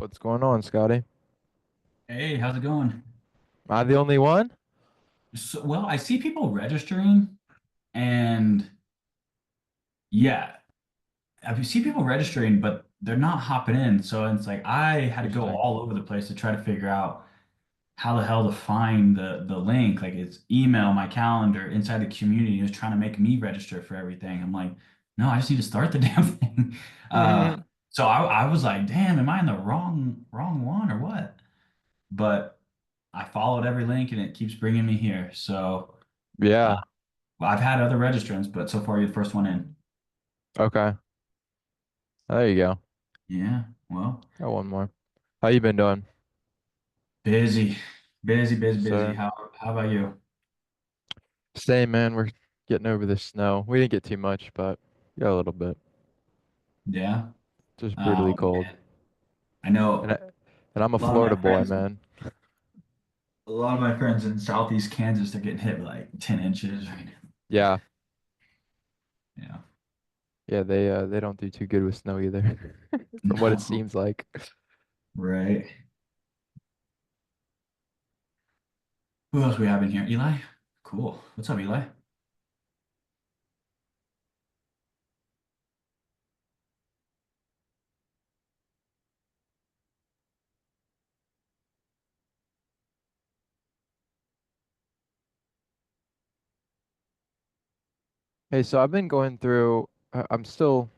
What's going on, Scotty? Hey, how's it going? Am I the only one? Well, I see people registering, and yeah, I see people registering, but they're not hopping in. So it's like I had to go Interesting. all over the place to try to figure out how the hell to find the link. Like it's email, my calendar, inside the community is trying to make me register for everything. I'm like, no, I just need to start the damn thing. Uh, so I was like, damn, am I in the wrong one or what? But I followed every link and it keeps bringing me here. So. Uh, Yeah. Well, I've had other registrants, but so far you're the first one in. Okay. There you go. Yeah, well, Got one more. How you been doing? busy, busy. Sir. How about you? Same, man. We're getting over the snow. We didn't get too much, but got a little bit. Yeah. Just brutally Oh cold. man, I And know I, and I'm a a lot of my Florida boy, friends, man. a lot of my friends in Southeast Kansas, they're getting hit with like 10 inches right now. Yeah. Yeah. Yeah, they don't do too good with snow either, from what it No, seems like. right. Who else we have in here? Eli? Cool. What's up, Eli? Hey, so I've been going through, I'm still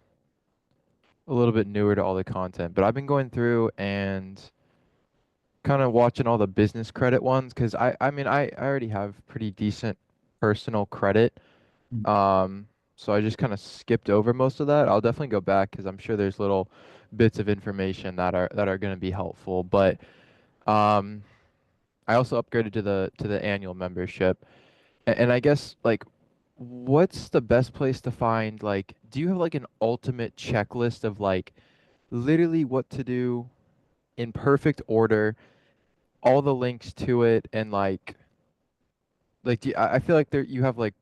a little bit newer to all the content, but I've been going through and kind of watching all the business credit ones because I already have pretty decent personal credit. So I just kind of skipped over most of that. I'll definitely go back because I'm sure there's little bits of information that are going to be helpful. But um, I also upgraded to the annual membership, and I guess like, what's the best place to find like? Do you have like an ultimate checklist of like literally what to do in perfect order, all the links to it, and like I feel like there you have like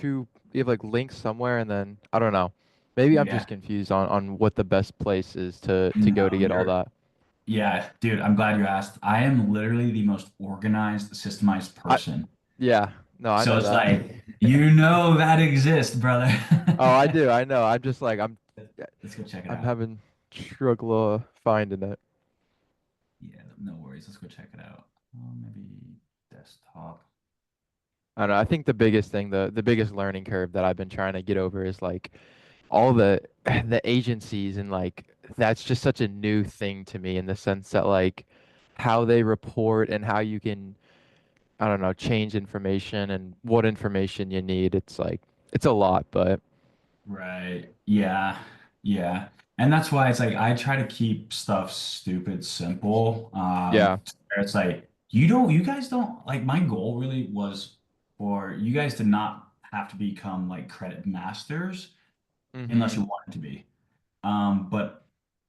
you have like links somewhere, and then I don't know. Maybe I'm Yeah. just confused on what the best place is to go to No, get all you're, that. yeah, dude, I'm glad you asked. I am literally the most organized, systemized I person. Yeah, no, I So know it's that. like, you know that exists, brother. Oh, I do. I know. I'm just like Let's go check it I'm out. having struggle finding it. Yeah, no worries. Let's go check it out. Maybe desktop. I don't know. I think the biggest thing, the biggest learning curve that I've been trying to get over is like all the the agencies, and like that's just such a new thing to me in the sense that like how they report and how you can, I don't know, change information and what information you need. It's like it's a lot, but Right. Yeah. Yeah. And that's why it's like I try to keep stuff stupid simple. yeah. Where it's like you guys don't like my goal really was for you guys to not have to become like credit masters unless Mm-hmm. you wanted to be. But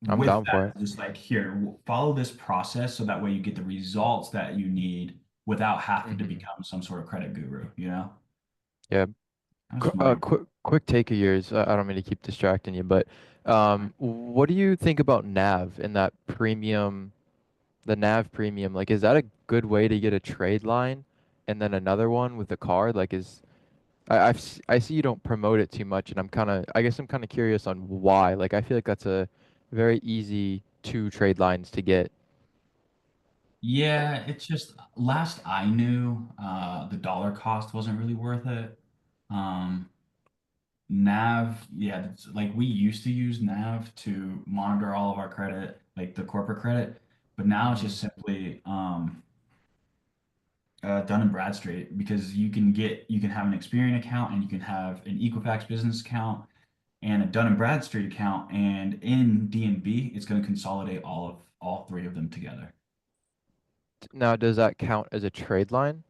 I'm with down for that, it. just like here, follow this process so that way you get the results that you need without having to Mm-hmm. become some sort of credit guru, you know? Yeah. That's my Quick take of yours. I don't mean to keep distracting you, but what do you think about Nav and that premium, the Nav premium? Like, is that a good way to get a trade line and then another one with the card? Like, I see you don't promote it too much, and I guess I'm kind of curious on why. Like, I feel like that's a very easy two trade lines to get. Yeah, it's just last I knew, the dollar cost wasn't really worth it. Um, Nav, yeah, it's like we used to use Nav to monitor all of our credit, like the corporate credit, but now it's Mm-hmm. just simply Dun and Bradstreet because you can have an Experian account and you can have an Equifax business account and a Dun and Bradstreet account, and in DNB, it's going to consolidate all three of them together. Now, does that count as a trade line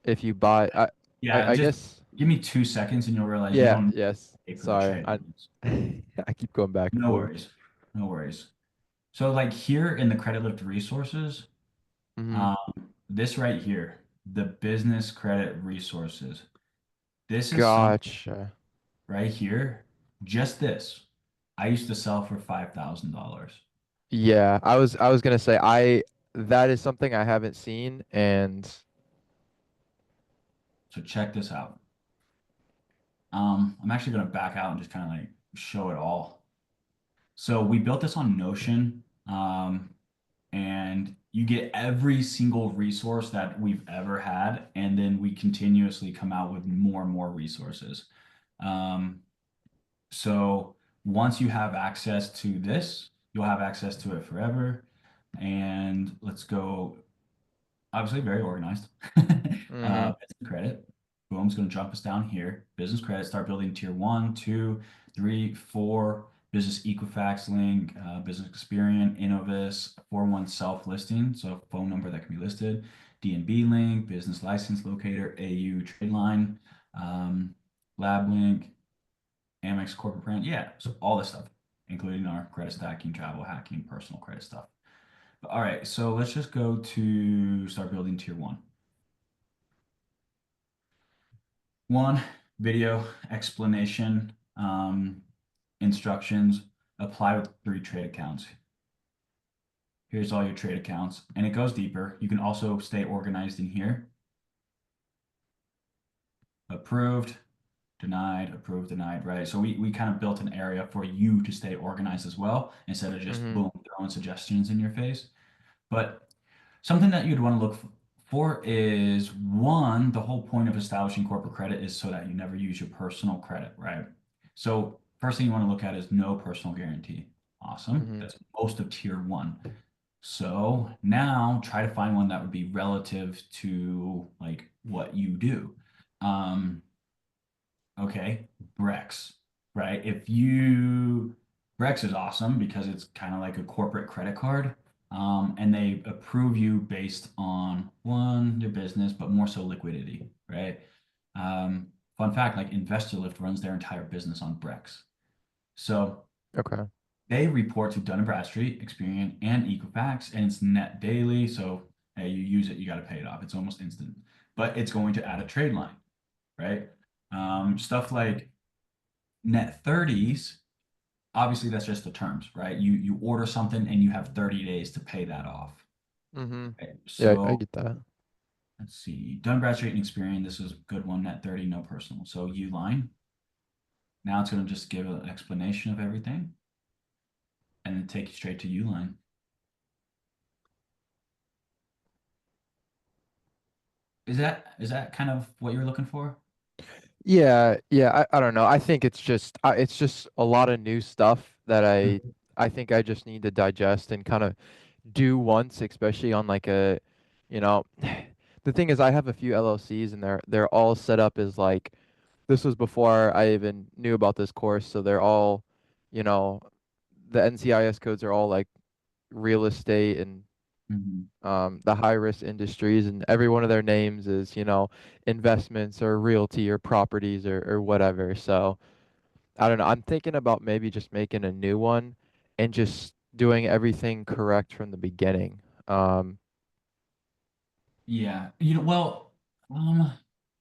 if you buy? Yeah, I just guess. give me 2 seconds and you'll realize you Yeah. don't Yes. pay for the Sorry. trade I lines. I keep going back and No forth. worries. No worries. So like here in the credit lift resources, Mm-hmm. um, this right here, the business credit resources, this is something Gotcha. right here, just this. I used to sell for $5,000. Yeah, I was gonna say I that is something I haven't seen, and So check this out. I'm actually gonna back out and just kind of like show it all. So we built this on Notion, and you get every single resource that we've ever had, and then we continuously come out with more and more resources. Um, so once you have access to this, you'll have access to it forever. And let's go obviously very organized. hmm Business credit. Boom, it's going to jump us down here. Business credit, start building tier one, two, three, four. Business Equifax link, business Experian, Innovis, 401 self-listing, so phone number that can be listed, DNB link, business license locator, AU trade line, lab link, Amex corporate brand. Yeah, so all this stuff, including our credit stacking, travel hacking, personal credit stuff. All right, so let's just go to start building tier one. One, video explanation, instructions, apply with 3 trade accounts. Here's all your trade accounts, and it goes deeper. You can also stay organized in here. Approved, denied, approved, denied, right? So we kind of built an area for you to stay organized as well, instead of just hmm boom, throwing suggestions in your face. But something that you'd want to look for is one, the whole point of establishing corporate credit is so that you never use your personal credit, right? So first thing you want to look at is no personal guarantee. Awesome. hmm That's most of tier one. So now try to find one that would be relative to like what you do. Um, okay, Brex, right? If you Brex is awesome because it's kind of like a corporate credit card. And they approve you based on one, your business, but more so liquidity, right? Um, Fun fact, like InvestorLift runs their entire business on Brex. So Okay. they report to Dun& Bradstreet, Experian, and Equifax, and it's net daily. So hey, you use it, you got to pay it off. It's almost instant, but it's going to add a trade line, right? Stuff like net 30s, obviously that's just the terms, right? You order something and you have 30 days to pay that off. hmm Okay, Yeah, I so get that. let's see. Dun& Bradstreet and Experian, this is a good one, net 30, no personal. So Uline. Now it's going to just give an explanation of everything and then take you straight to Uline. Is that kind of what you're looking for? Yeah, yeah, I don't know. I think it's just a lot of new stuff that I think I just need to digest and kind of do once, especially on like a, you know, the thing is I have a few LLCs and they're all set up as like this was before I even knew about this course, so they're all, you know, the NCIS codes are all like real estate and Mhm. the high risk industries, and every one of their names is, investments or realty or properties or whatever. So I don't know. I'm thinking about maybe just making a new one and just doing everything correct from the beginning. Um, Yeah,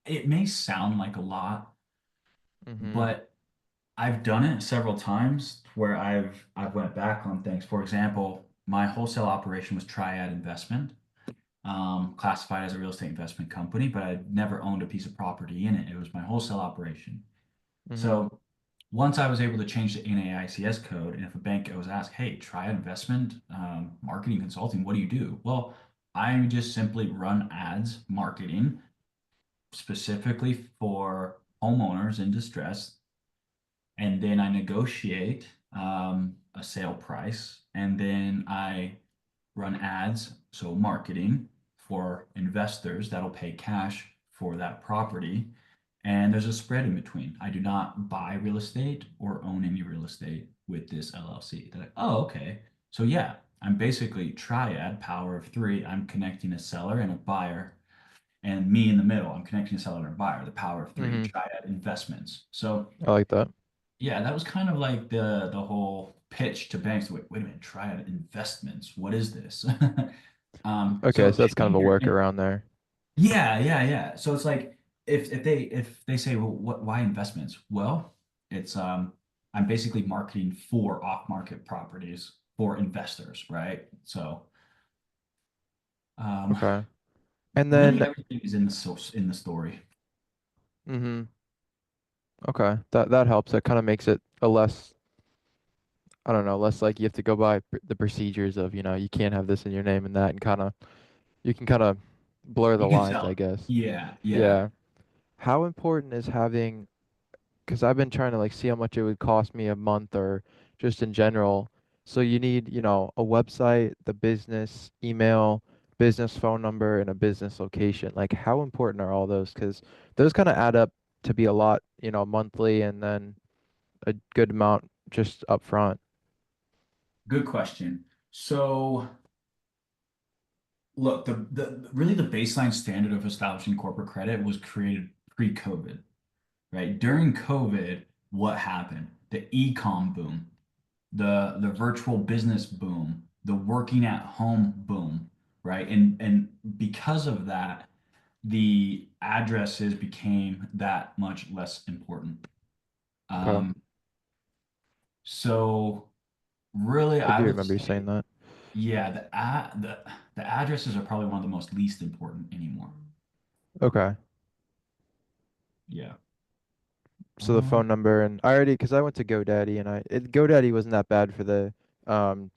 it may sound like a lot, hmm but I've done it several times where I've went back on things. For example, my wholesale operation was Triad Investment, classified as a real estate investment company, but I'd never owned a piece of property in it. It was my wholesale operation. hmm So once I was able to change the NAICS code, and if a bank was asked, "Hey, Triad Investment, marketing consulting, what do you do?" Well, I just simply run ads marketing specifically for homeowners in distress, and then I negotiate a sale price, and then I run ads, so marketing for investors that'll pay cash for that property. And there's a spread in between. I do not buy real estate or own any real estate with this LLC. They're like, oh, okay. So yeah, I'm basically triad, power of three. I'm connecting a seller and a buyer, and me in the middle. I'm connecting a seller and a buyer, the power of three, hmm triad investments. So I like that. yeah, that was kind of like the whole pitch to banks. Wait a minute, Triad Investments. What is this? Okay, So so that's kind of a and workaround there. yeah. So it's like if they say, well, why investments? Well, it's I'm basically marketing for off-market properties for investors, right? So um, Okay. And really then, everything is in the in the story. mm-hmm. Okay. That helps. That kind of makes it a less, I don't know, less like you have to go by the procedures of, you can't have this in your name and that, and kind of you can kind of blur the You can lines, sell I it. guess. Yeah, yeah. Yeah. How important is having, because I've been trying to like see how much it would cost me a month or just in general. So you need, a website, the business email, business phone number, and a business location. Like how important are all those? Because those kind of add up to be a lot, monthly and then a good amount just up front. Good question. So look, the really the baseline standard of establishing corporate credit was created pre-COVID, right? During COVID, what happened? The e-com boom, the virtual business boom, the working at home boom, right? And because of that, the addresses became that much less important. Okay. Um, so really, I I do would remember you saying say, that. yeah, the addresses are probably one of the most least important anymore. Okay. Yeah. So the Um, phone number and I already, because I went to GoDaddy and GoDaddy wasn't that bad for the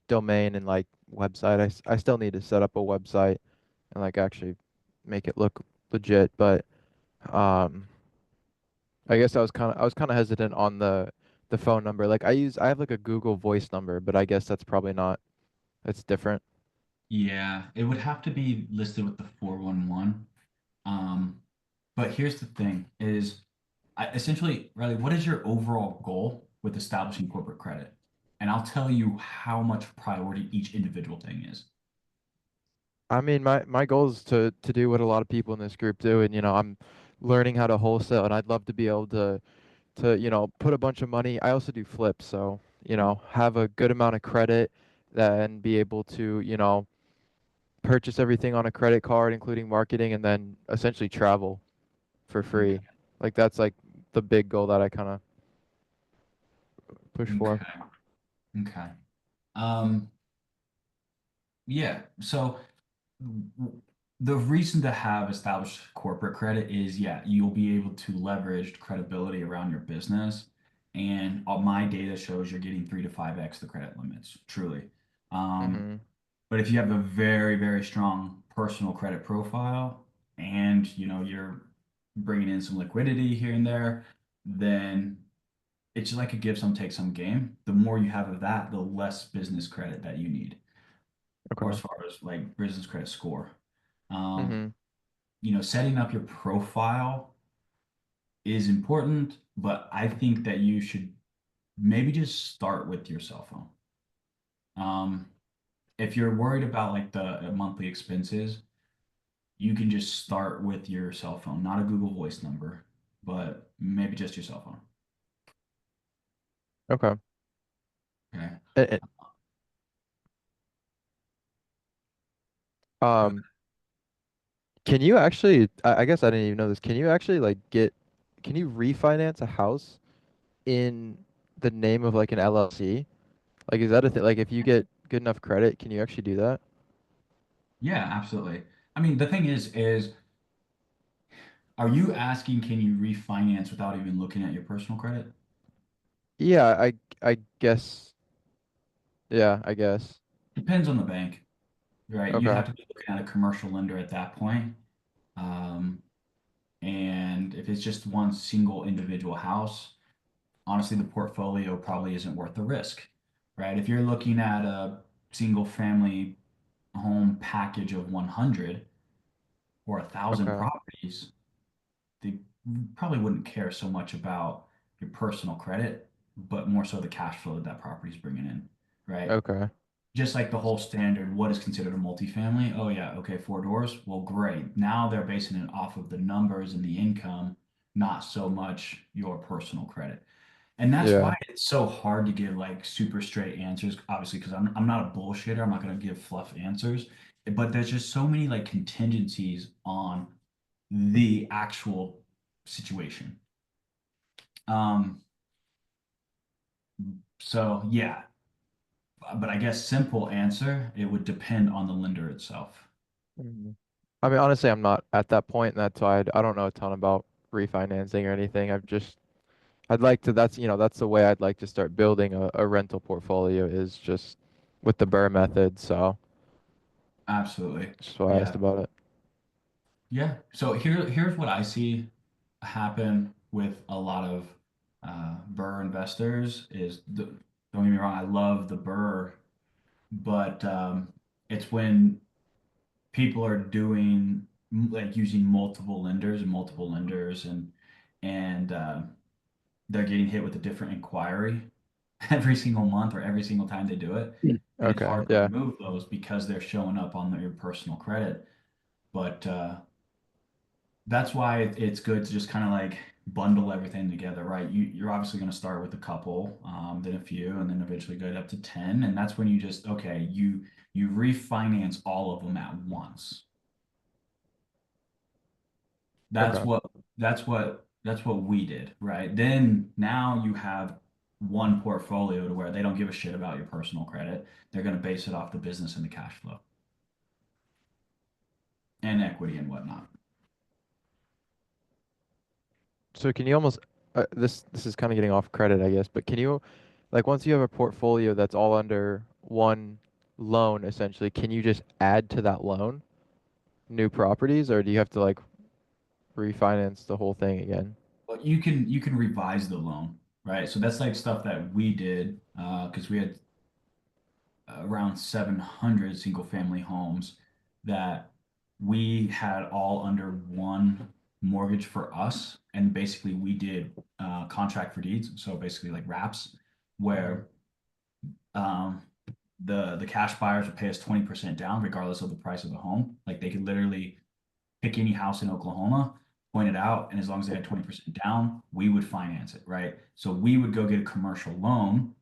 domain and like website. I still need to set up a website and like actually make it look legit. But um, I guess I was kind of hesitant on the phone number. Like I have like a Google Voice number, but I guess that's probably not. That's different. yeah, it would have to be listed with the 411. Um, but here's the thing is essentially, Riley, what is your overall goal with establishing corporate credit? And I'll tell you how much priority each individual thing is. I mean, my goal is to do what a lot of people in this group do, and I'm learning how to wholesale, and I'd love to be able to put a bunch of money. I also do flips, so have a good amount of credit, and be able to purchase everything on a credit card, including marketing, and then essentially travel for free. Okay. Like that's like the big goal that I kind of push for. Okay. Okay. Um, yeah. So the reason to have established corporate credit is, yeah, you'll be able to leverage credibility around your business. And all my data shows you're getting 3 to 5x the credit limits, truly. Um, Hmm. but if you have a very, very strong personal credit profile and you're bringing in some liquidity here and there, then it's like a give some, take some game. The more you have of that, the less business credit that you need, or as Okay. far as like business credit score. Um, Hmm. Setting up your profile is important, but I think that you should maybe just start with your cell phone. Um, if you're worried about like the monthly expenses, you can just start with your cell phone, not a Google Voice number, but maybe just your cell phone. Okay. Okay. A- Um, can you actually? I guess I didn't even know this. Can you actually like Can you refinance a house in the name of like an LLC? Like, is that a thing? Like, if you get good enough credit, can you actually do that? Yeah, absolutely. I mean, the thing is, are you asking can you refinance without even looking at your personal credit? Yeah, I guess. Yeah, I guess. Depends on the bank, right? You'd Okay. have to be looking at a commercial lender at that point. Um, and if it's just one single individual house, honestly, the portfolio probably isn't worth the risk, right? If you're looking at a single family home package of 100 or 1,000 Okay. properties, they probably wouldn't care so much about your personal credit, but more so the cash flow that that property is bringing in, right? Okay. Just like the whole standard, what is considered a multifamily? Oh yeah, okay, 4 doors. Well, great. Now they're basing it off of the numbers and the income, not so much your personal credit. And that's Yeah. why it's so hard to give like super straight answers, obviously, because I'm not a bullshitter. I'm not going to give fluff answers. But there's just so many like contingencies on the actual situation. Um, So yeah, but I guess simple answer, it would depend on the lender itself. Mhm. I mean, honestly, I'm not at that point, and that's why I don't know a ton about refinancing or anything. I'd like to, that's the way I'd like to start building a rental portfolio is just with the Burr method. So Absolutely. that's why I asked Yeah. about it. Yeah. So here's what I see happen with a lot of Burr investors is don't get me wrong, I love the Burr, but it's when people are doing like using multiple lenders and they're getting hit with a different inquiry every single month or every single time they do it. Mm. And it's Okay, hard to yeah. remove those because they're showing up on your personal credit. But that's why it's good to just kind of like bundle everything together, right? You're obviously going to start with a couple, then a few, and then eventually go up to 10. And that's when you just, okay, you refinance all of them at once. That's Okay. what that's what we did, right? Then now you have one portfolio to where they don't give a shit about your personal credit. They're going to base it off the business and the cash flow and equity and whatnot. So can you almost this is kind of getting off credit, I guess, but can you like once you have a portfolio that's all under one loan essentially, can you just add to that loan new properties or do you have to like refinance the whole thing again? But you can revise the loan, right? So that's like stuff that we did because we had around 700 single family homes that we had all under one mortgage for us. And basically, we did contract for deeds. So basically, like wraps, Hmm. where um, the cash buyers would pay us 20% down, regardless of the price of the home. Like they could literally pick any house in Oklahoma, point it out, and as long as they had 20% down, we would finance it, right? So we would go get a commercial loan.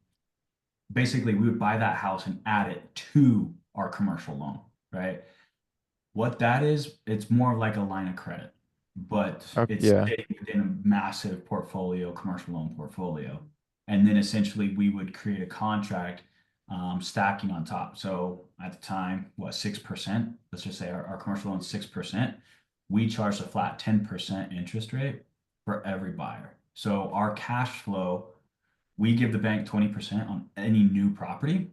Basically, we would buy that house and add it to our commercial loan, right? What that is, it's more of like a line of credit, but Okay, it's yeah. sitting within a massive portfolio, commercial loan portfolio. And then essentially we would create a contract stacking on top. So at the time, what, 6%? Let's just say our commercial loan is 6%. We charge a flat 10% interest rate for every buyer. So our cash flow, we give the bank 20% on any new property.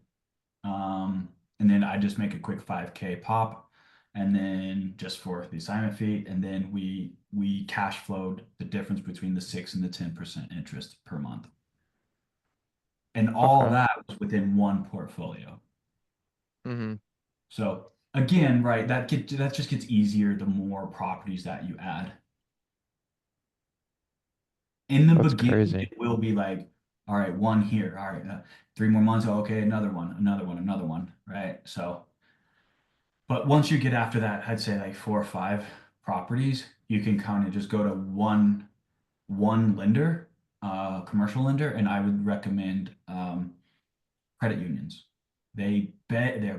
Um, and then I just make a quick 5K pop and then just for the assignment fee. And then we cash flowed the difference between the 6 and the 10% interest per month. And all Okay. that was within one portfolio. Hmm. So again, right, that just gets easier the more properties that you add. In the That's beginning, crazy. it will be like, all right, one here, all right, 3 more months, oh, okay, another one, another one, another one, right? So but once you get after that, I'd say like 4 or 5 properties, you can kind of just go to one lender, commercial lender, and I would recommend credit unions. They're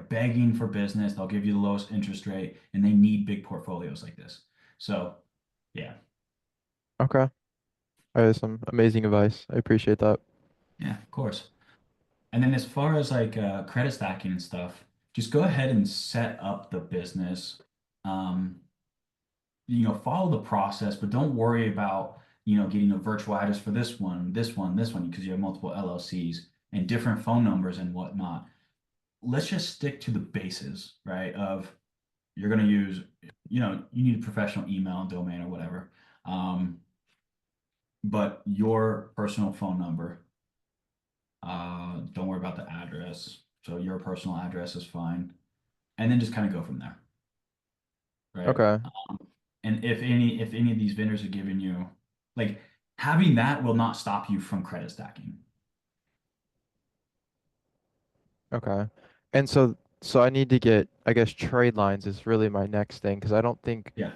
begging for business. They'll give you the lowest interest rate, and they need big portfolios like this. So yeah, Okay. That is some amazing advice. I appreciate that. yeah, of course. And then as far as like credit stacking and stuff, just go ahead and set up the business. Um, follow the process, but don't worry about, getting a virtual address for this one, because you have multiple LLCs and different phone numbers and whatnot. Let's just stick to the bases, right? Of you're going to use, you need a professional email, domain, or whatever. Um, but your personal phone number, don't worry about the address. So your personal address is fine. And then just kind of go from there, right? Okay. And if any of these vendors are giving you like having that will not stop you from credit stacking. Okay. And so I need to get, I guess trade lines is really my next thing because Yeah.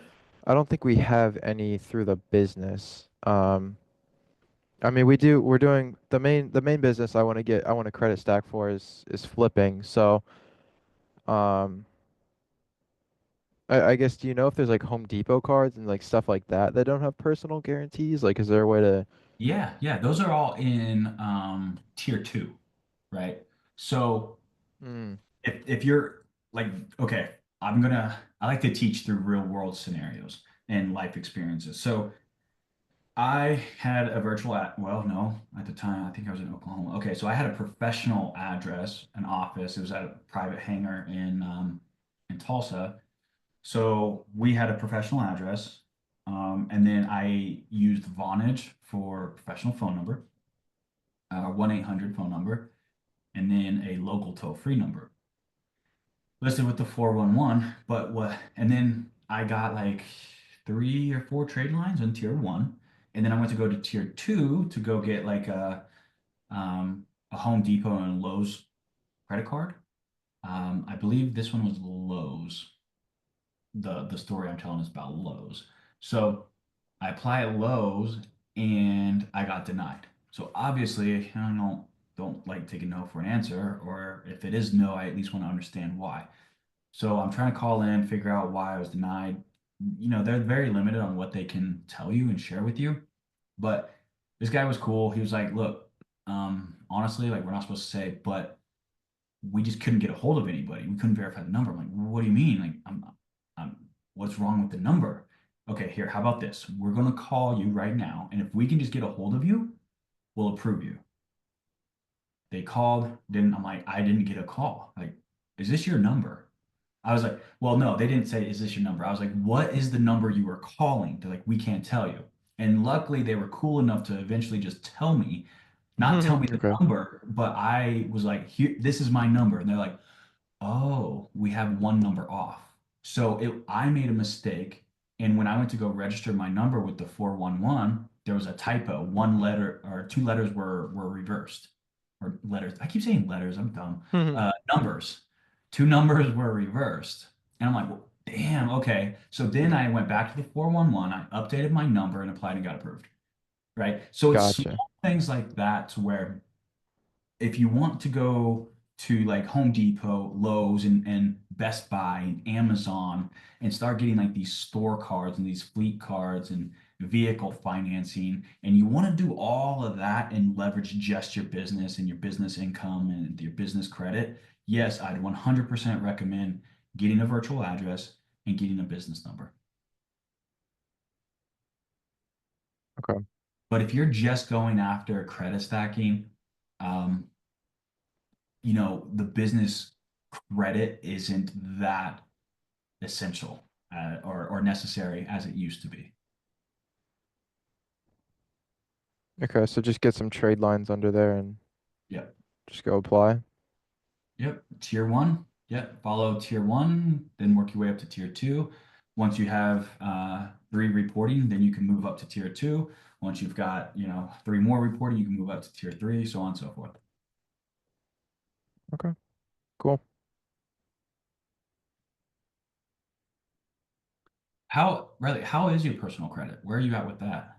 I don't think we have any through the business. I mean we're doing the main business I want to credit stack for is flipping. So um I guess do you know if there's like Home Depot cards and like stuff like that that don't have personal guarantees? Like is there a way to Yeah, yeah, those are all in tier two. right? So Mm. if you're like, okay, I like to teach through real world scenarios and life experiences. So I had a well, no, at the time, I think I was in Oklahoma. Okay, so I had a professional address, an office. It was at a private hangar in Tulsa. So we had a professional address, and then I used Vonage for professional phone number, 1-800 phone number, and then a local toll-free number listed with the 411. But what, and then I got like 3 or 4 trade lines on tier one. And then I went to go to tier two to go get like a Home Depot and Lowe's credit card. I believe this one was Lowe's. The story I'm telling is about Lowe's. So I apply at Lowe's and I got denied. So obviously I don't like taking no for an answer, or if it is no, I at least want to understand why. So I'm trying to call in, figure out why I was denied. You know, they're very limited on what they can tell you and share with you. But this guy was cool. He was like, look, honestly, like we're not supposed to say, but we just couldn't get a hold of anybody. We couldn't verify the number. I'm like, what do you mean? Like, I'm what's wrong with the number? Okay, here, how about this? We're gonna call you right now, and if we can just get a hold of you, we'll approve you. They called, didn't I'm like, I didn't get a call. Like, is this your number? I was like, well, no, they didn't say, is this your number? I was like, what is the number you were calling? They're like, we can't tell you. And luckily, they were cool enough to eventually just tell me, not tell me the Okay. number, but I was like, here, this is my number. And they're like, oh, we have one number off. So I made a mistake. And when I went to go register my number with the 411, there was a typo. One letter or two letters were reversed. Or letters. I keep saying letters. I'm dumb. Numbers. Two numbers were reversed. And I'm like, well, damn, okay. So then I went back to the 411. I updated my number and applied and got approved. Right. So it's Gotcha. small things like that to where if you want to go to like Home Depot, Lowe's, and Best Buy and Amazon and start getting like these store cards and these fleet cards and vehicle financing, and you want to do all of that and leverage just your business and your business income and your business credit, yes, I'd 100% recommend getting a virtual address and getting a business number. Okay. But if you're just going after credit stacking, um, the business credit isn't that essential or necessary as it used to be. Okay, so just get some trade lines under there and Yep. just go apply. Yep. Tier one. Yep. Follow tier one, then work your way up to tier two. Once you have three reporting, then you can move up to tier two. Once you've got, three more reporting, you can move up to tier three, so on and so forth. Okay, cool. How is your personal credit? Where are you at with that?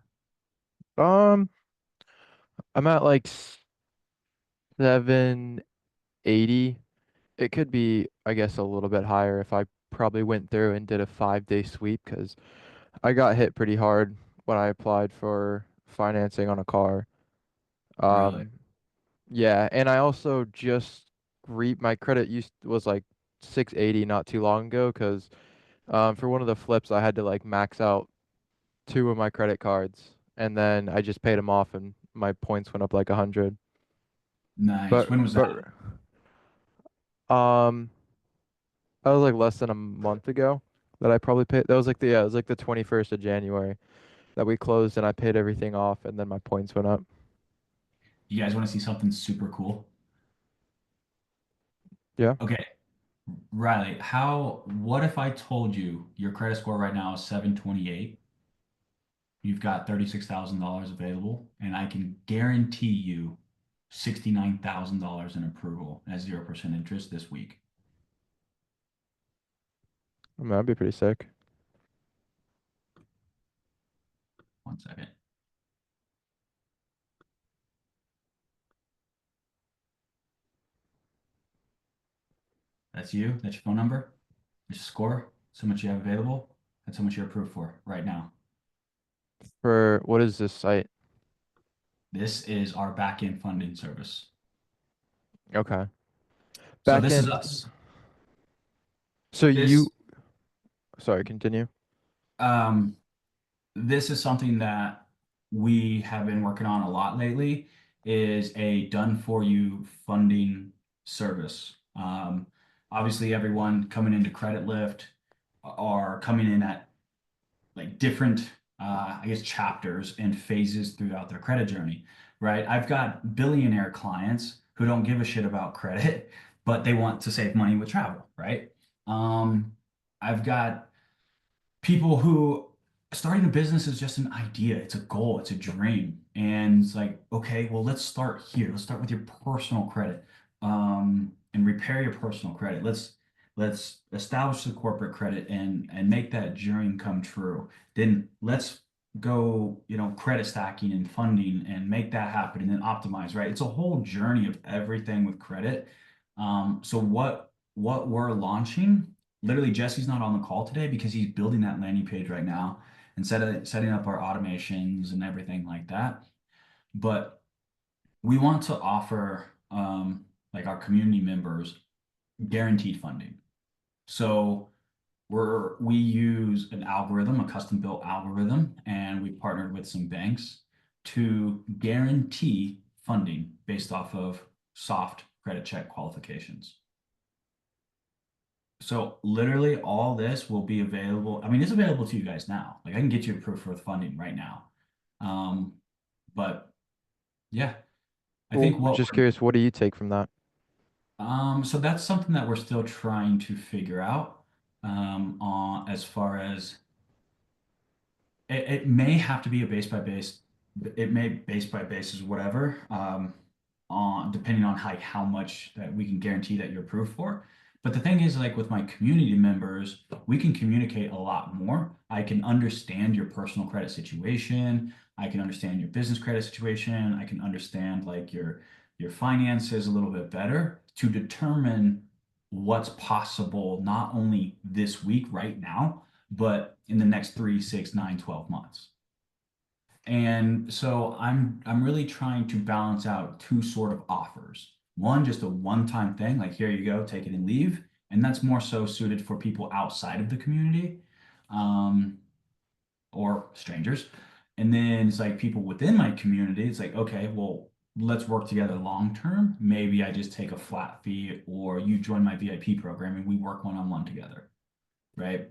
Um, I'm at like 780. It could be, I guess, a little bit higher if I probably went through and did a 5-day sweep because I got hit pretty hard when I applied for financing on a car. Really? Um, yeah, and I also just re my credit used was like 680 not too long ago because for one of the flips I had to like max out two of my credit cards and then I just paid them off and my points went up like 100. Nice. But When was that? but um that was like less than a month ago that I probably paid. That was like it was like the 21st of January that we closed and I paid everything off and then my points went up. You guys want to see something super cool? Yeah. Okay, Riley, what if I told you your credit score right now is 728, you've got $36,000 available, and I can guarantee you $69,000 in approval at 0% interest this week? I mean, that'd be pretty sick. One second. That's you. That's your phone number. Your score. So much you have available. That's how much you're approved for right now. For what is this site? This is our back-end funding service. Okay. So Back this is end. us. So This you, sorry, continue. um, this is something that we have been working on a lot lately is a done for you funding service. Obviously, everyone coming into credit lift are coming in at like different, I guess, chapters and phases throughout their credit journey, right? I've got billionaire clients who don't give a shit about credit, but they want to save money with travel, right? Um, I've got people who starting a business is just an idea, it's a goal, it's a dream. And it's like, okay, well, let's start here. Let's start with your personal credit, and repair your personal credit. Let's establish the corporate credit and make that dream come true. Then let's go, credit stacking and funding and make that happen and then optimize, right? It's a whole journey of everything with credit. So what we're launching, literally Jesse's not on the call today because he's building that landing page right now and setting up our automations and everything like that. But we want to offer like our community members guaranteed funding. So we use an algorithm, a custom built algorithm, and we partnered with some banks to guarantee funding based off of soft credit check qualifications. So literally all this will be available. I mean, it's available to you guys now. Like I can get you approved for the funding right now. Um, but yeah, I Well, think what just curious, what do you take from that? so that's something that we're still trying to figure out on as far as it may have to be a base by base. It may base by basis, whatever, on depending on how much that we can guarantee that you're approved for. But the thing is, like with my community members, we can communicate a lot more. I can understand your personal credit situation. I can understand your business credit situation. I can understand like your finances a little bit better to determine what's possible, not only this week, right now, but in the next 3, 6, 9, 12 months. And so I'm really trying to balance out two sort of offers. One, just a one-time thing, like here you go, take it and leave. And that's more so suited for people outside of the community, um, or strangers. And then it's like people within my community, it's like, okay, well, let's work together long term. Maybe I just take a flat fee or you join my VIP program and we work one-on-one together, right?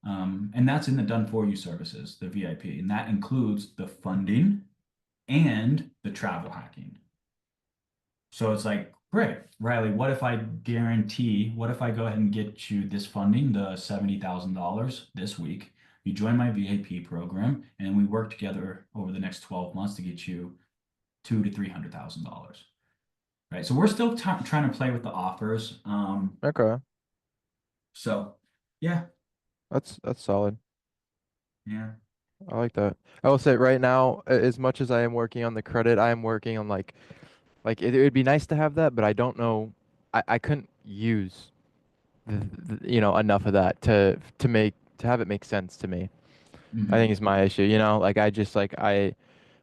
And that's in the done for you services, the VIP, and that includes the funding and the travel hacking. So it's like, great, Riley, what if I go ahead and get you this funding, the $70,000 this week? You join my VIP program and we work together over the next 12 months to get you two to $300,000. Right. So we're still trying to play with the offers. Okay, So yeah, that's solid. yeah. I like that. I will say right now, as much as I am working on the credit, I am working on like it would be nice to have that, but I don't know. I couldn't use enough of that to have it make sense to me. I think Mhm. is my issue. Like I just like I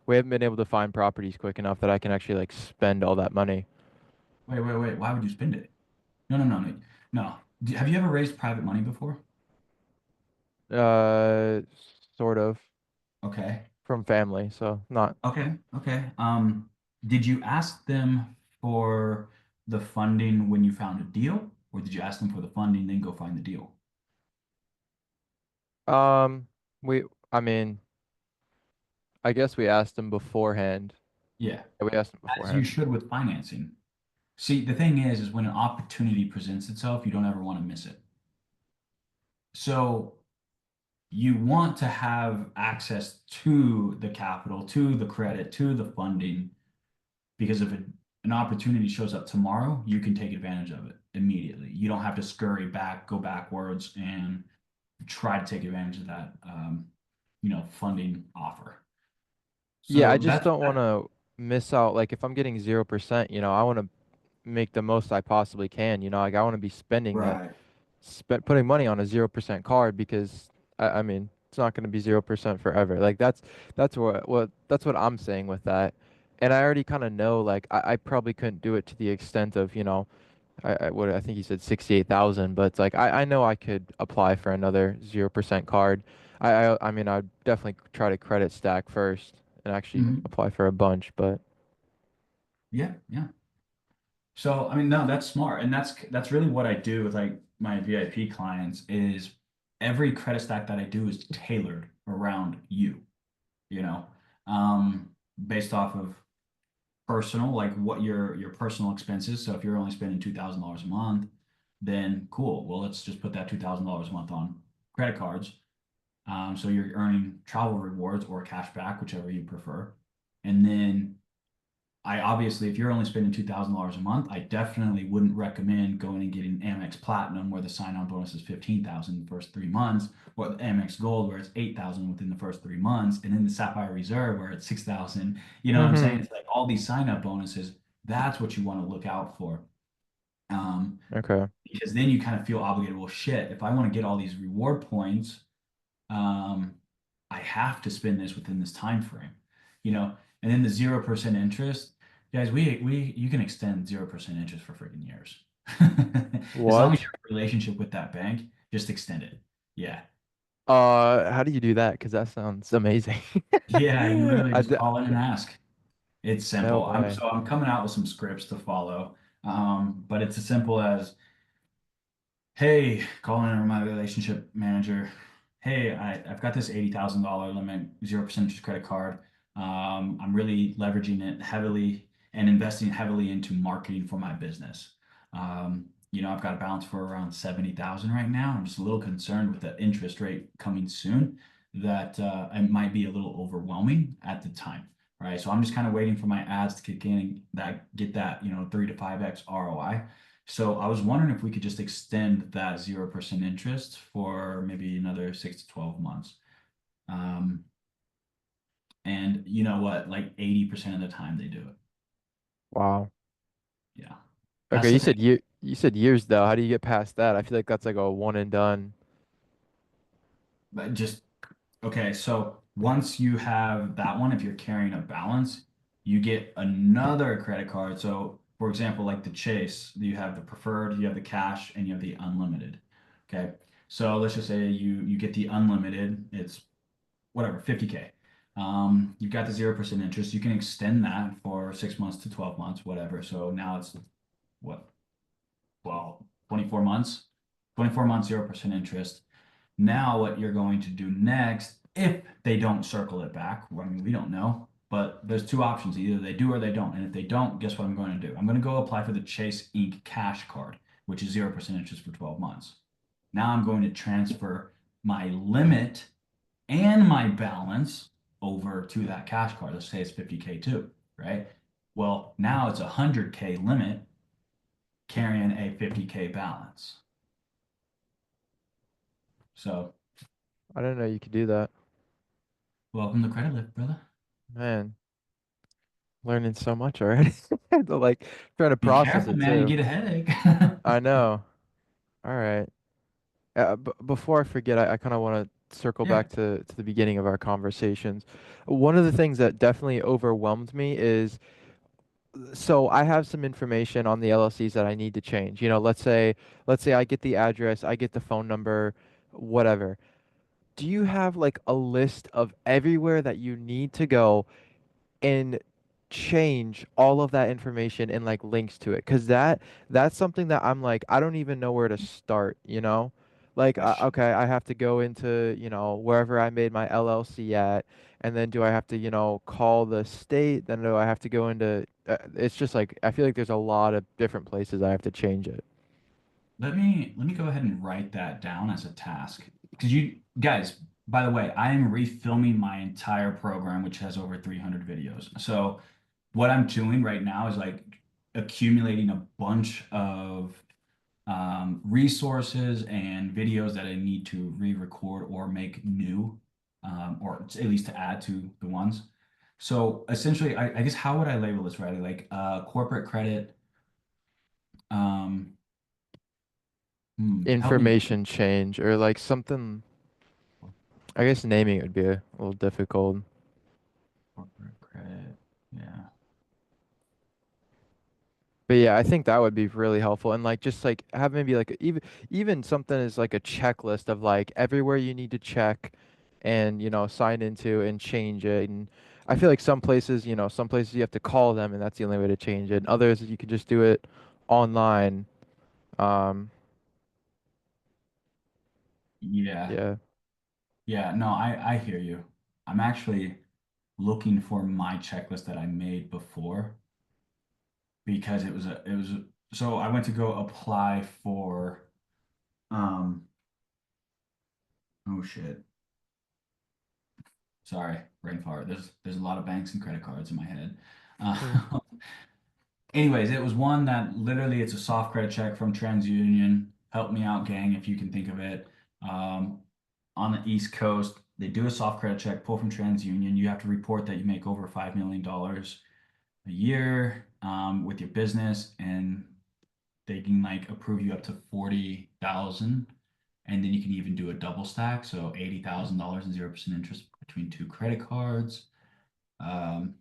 we haven't been able to find properties quick enough that I can actually like spend all that money. Wait. Why would you spend it? No. No. Have you ever raised private money before? Uh, sort of Okay. from family, so not. Okay. Did you ask them for the funding when you found a deal, or did you ask them for the funding, then go find the deal? Um, we, I mean, I guess we asked them beforehand. Yeah, Yeah, we asked them as you beforehand. should with financing. See, the thing is when an opportunity presents itself, you don't ever want to miss it. So you want to have access to the capital, to the credit, to the funding, because if an opportunity shows up tomorrow, you can take advantage of it immediately. You don't have to scurry back, go backwards, and try to take advantage of that, funding offer. Yeah, I So just don't want to miss out. Like if I'm getting 0%, I want to make the most I possibly can. Like I want to be spending that, right. putting money on a 0% card because I mean it's not going to be 0% forever. Like that's what I'm saying with that. and I already kind of know like I probably couldn't do it to the extent of, what I think you said 68,000, but it's like I know I could apply for another 0% card. I mean I'd definitely try to credit stack first and actually Mhm. apply for a bunch, but Yeah, yeah. So, I mean, no, that's smart. And that's really what I do with like my VIP clients is every credit stack that I do is tailored around you, you know, um, based off of personal, like what your personal expenses. So if you're only spending $2,000 a month, then cool. Well, let's just put that $2,000 a month on credit cards. So you're earning travel rewards or cash back, whichever you prefer. And then I obviously, if you're only spending $2,000 a month, I definitely wouldn't recommend going and getting Amex Platinum, where the sign-on bonus is 15,000 in the first 3 months, or the Amex Gold, where it's 8,000 within the first 3 months, and then the Sapphire Reserve, where it's 6,000. You know what I'm saying? hmm It's like all these sign-up bonuses. That's what you want to look out for. Um, okay. because then you kind of feel obligated. Well, shit, if I want to get all these reward points, um, I have to spend this within this time frame, you know. And then the 0% interest, guys, we you can extend 0% interest for freaking years. As long as you What? have a relationship with that bank, just extend it. Yeah. How do you do that? Because that sounds amazing. Yeah, you literally I just d call in and ask. It's no simple. way. I'm coming out with some scripts to follow. But it's as simple as, hey, calling in my relationship manager. Hey, I've got this $80,000 limit, 0% interest credit card. I'm really leveraging it heavily and investing heavily into marketing for my business. I've got a balance for around 70,000 right now. I'm just a little concerned with the interest rate coming soon that it might be a little overwhelming at the time. Right. So I'm just kind of waiting for my ads to kick in and that get that, 3 to 5x ROI. So I was wondering if we could just extend that 0% interest for maybe another 6 to 12 months. Um, and you know what? Like 80% of the time they do it. Wow. Yeah. Okay, That's the thing. you said years though. How do you get past that? I feel like that's like a one and done. But just okay. So once you have that one, if you're carrying a balance, you get another credit card. So for example, like the Chase, you have the preferred, you have the cash, and you have the unlimited. Okay. So let's just say you get the unlimited. It's whatever, 50K. You've got the 0% interest. You can extend that for 6 months to 12 months, whatever. So now it's what, well, 24 months, 24 months, 0% interest. Now, what you're going to do next, if they don't circle it back, well, I mean, we don't know, but there's two options. Either they do or they don't. And if they don't, guess what I'm going to do? I'm going to go apply for the Chase Inc. Cash Card, which is 0% interest for 12 months. Now I'm going to transfer my limit and my balance over to that cash card. Let's say it's 50K too, right? Well, now it's a 100K limit carrying a 50K balance. So, I didn't know you could do that. welcome to credit lift, brother. Man, learning so much already. Like trying to Be process careful, it man. You too. get a headache. I know. All right. B before I forget, I kind of want to circle Yeah. back to the beginning of our conversations. One of the things that definitely overwhelmed me is so I have some information on the LLCs that I need to change. Let's say I get the address, I get the phone number, whatever. Do you have like a list of everywhere that you need to go and change all of that information and like links to it? Because that's something that I'm like, I don't even know where to start, you know? Like, Question. okay, I have to go into, wherever I made my LLC at, and then do I have to, call the state? Then do I have to go into, it's just like, I feel like there's a lot of different places I have to change it. Let me go ahead and write that down as a task. Because you guys, by the way, I am refilming my entire program, which has over 300 videos. So what I'm doing right now is like accumulating a bunch of resources and videos that I need to re-record or make new, or at least to add to the ones. So essentially, I guess how would I label this, Riley? Like corporate credit. Um, help me. Information change or like something, I guess naming it would be a little difficult. Corporate credit. Yeah. But yeah, I think that would be really helpful. And like just like have maybe like even something as like a checklist of like everywhere you need to check and sign into and change it. And I feel like some places you have to call them and that's the only way to change it. And others you can just do it online. Um Yeah. yeah. Yeah, no, I hear you. I'm actually looking for my checklist that I made before because so I went to go apply for um oh shit. Sorry, brain fart. There's a lot of banks and credit cards in my head. Mm, Uh, anyways, it was one that literally it's a soft credit check from TransUnion. Help me out, gang, if you can think of it. Um, on the East Coast, they do a soft credit check, pull from TransUnion. You have to report that you make over $5 million a year with your business, and they can like approve you up to 40,000, and then you can even do a double stack, so $80,000 and 0% interest between two credit cards. Um,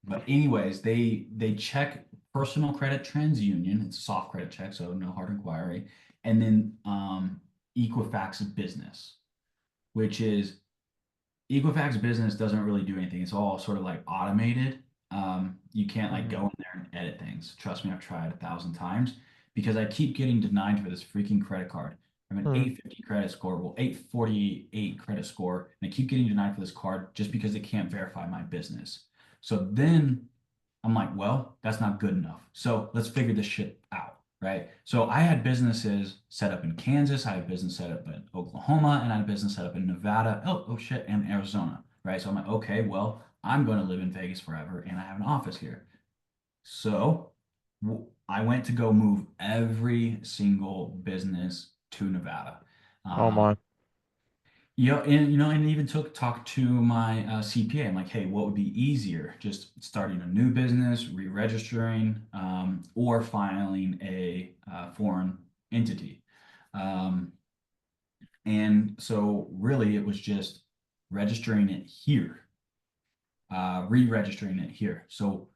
but anyways, they check personal credit TransUnion. It's a soft credit check, so no hard inquiry, and then Equifax business, which is Equifax business doesn't really do anything. It's all sort of like automated. You can't like mm-hmm, go in there and edit things. Trust me, I've tried 1,000 times because I keep getting denied for this freaking credit card. I'm an mm, 850 credit score, well, 848 credit score, and I keep getting denied for this card just because they can't verify my business. So then I'm like, well, that's not good enough. So let's figure this shit out, right? So I had businesses set up in Kansas, I had a business set up in Oklahoma, and I had a business set up in Nevada, oh shit, and Arizona, right? So I'm like, okay, well, I'm going to live in Vegas forever, and I have an office here. So I went to go move every single business to Nevada. oh Um, my. yeah, and and even talked to my CPA. I'm like, hey, what would be easier? Just starting a new business, re-registering, or filing a foreign entity. Um, and so really, it was just registering it here, re-registering it here. So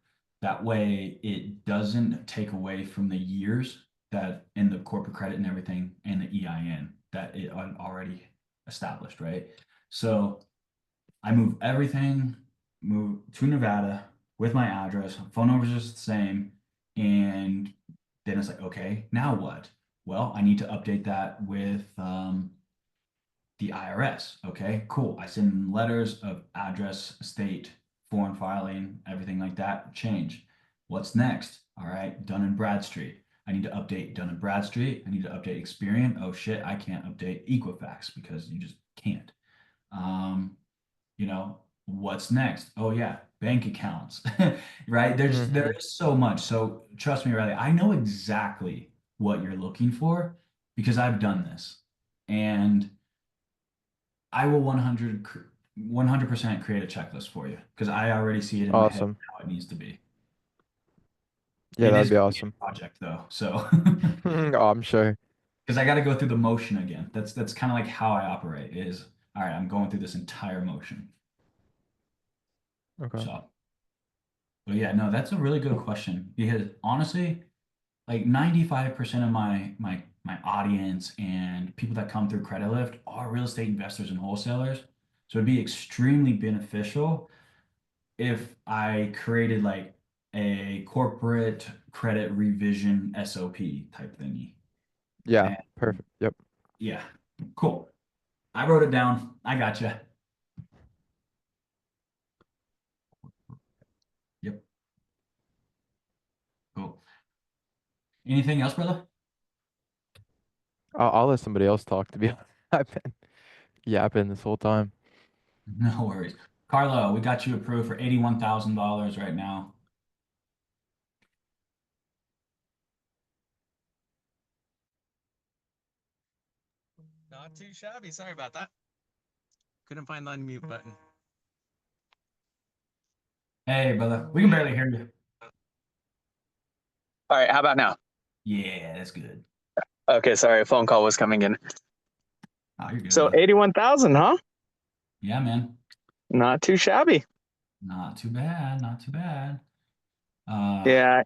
that way, it doesn't take away from the years that in the corporate credit and everything and the EIN that it already established, right? So I move everything, move to Nevada with my address, phone number is just the same, and then it's like, okay, now what? Well, I need to update that with the IRS. Okay, cool. I send letters of address, state, foreign filing, everything like that. Change. What's next? All right, Dun and Bradstreet. I need to update Dun and Bradstreet. I need to update Experian. Oh shit, I can't update Equifax because you just can't. Um, what's next? Oh yeah, bank accounts, right? There Mm-hmm. is so much. So trust me, Riley, I know exactly what you're looking for because I've done this, and I will 100% create a checklist for you because I already see it in my head Awesome. how it needs to be. Yeah, It that'd is be gonna be awesome. a project though, so Oh, I'm sure. because I got to go through the motion again. That's kind of like how I operate. Is all right. I'm going through this entire motion. Okay. So, but yeah, no, that's a really good question because honestly, like 95% of my audience and people that come through Credit Lift are real estate investors and wholesalers. So it'd be extremely beneficial if I created like a corporate credit revision SOP type thingy. Yeah, And perfect. Yep. yeah, cool. I wrote it down. I got you. Yep, cool. Anything else, brother? I'll let somebody else talk to be honest. I've been yapping this whole time. No worries. Carlo, we got you approved for $81,000 right now. Not too shabby. Sorry about that. Couldn't find the unmute button. Hey, brother, we can barely hear you. All right, how about now? Yeah, that's good. Okay, sorry, a phone call was coming in. Oh, you're good, So brother. 81,000, huh? Yeah, man. Not too shabby. Not too bad. Not too bad. Uh, Yeah,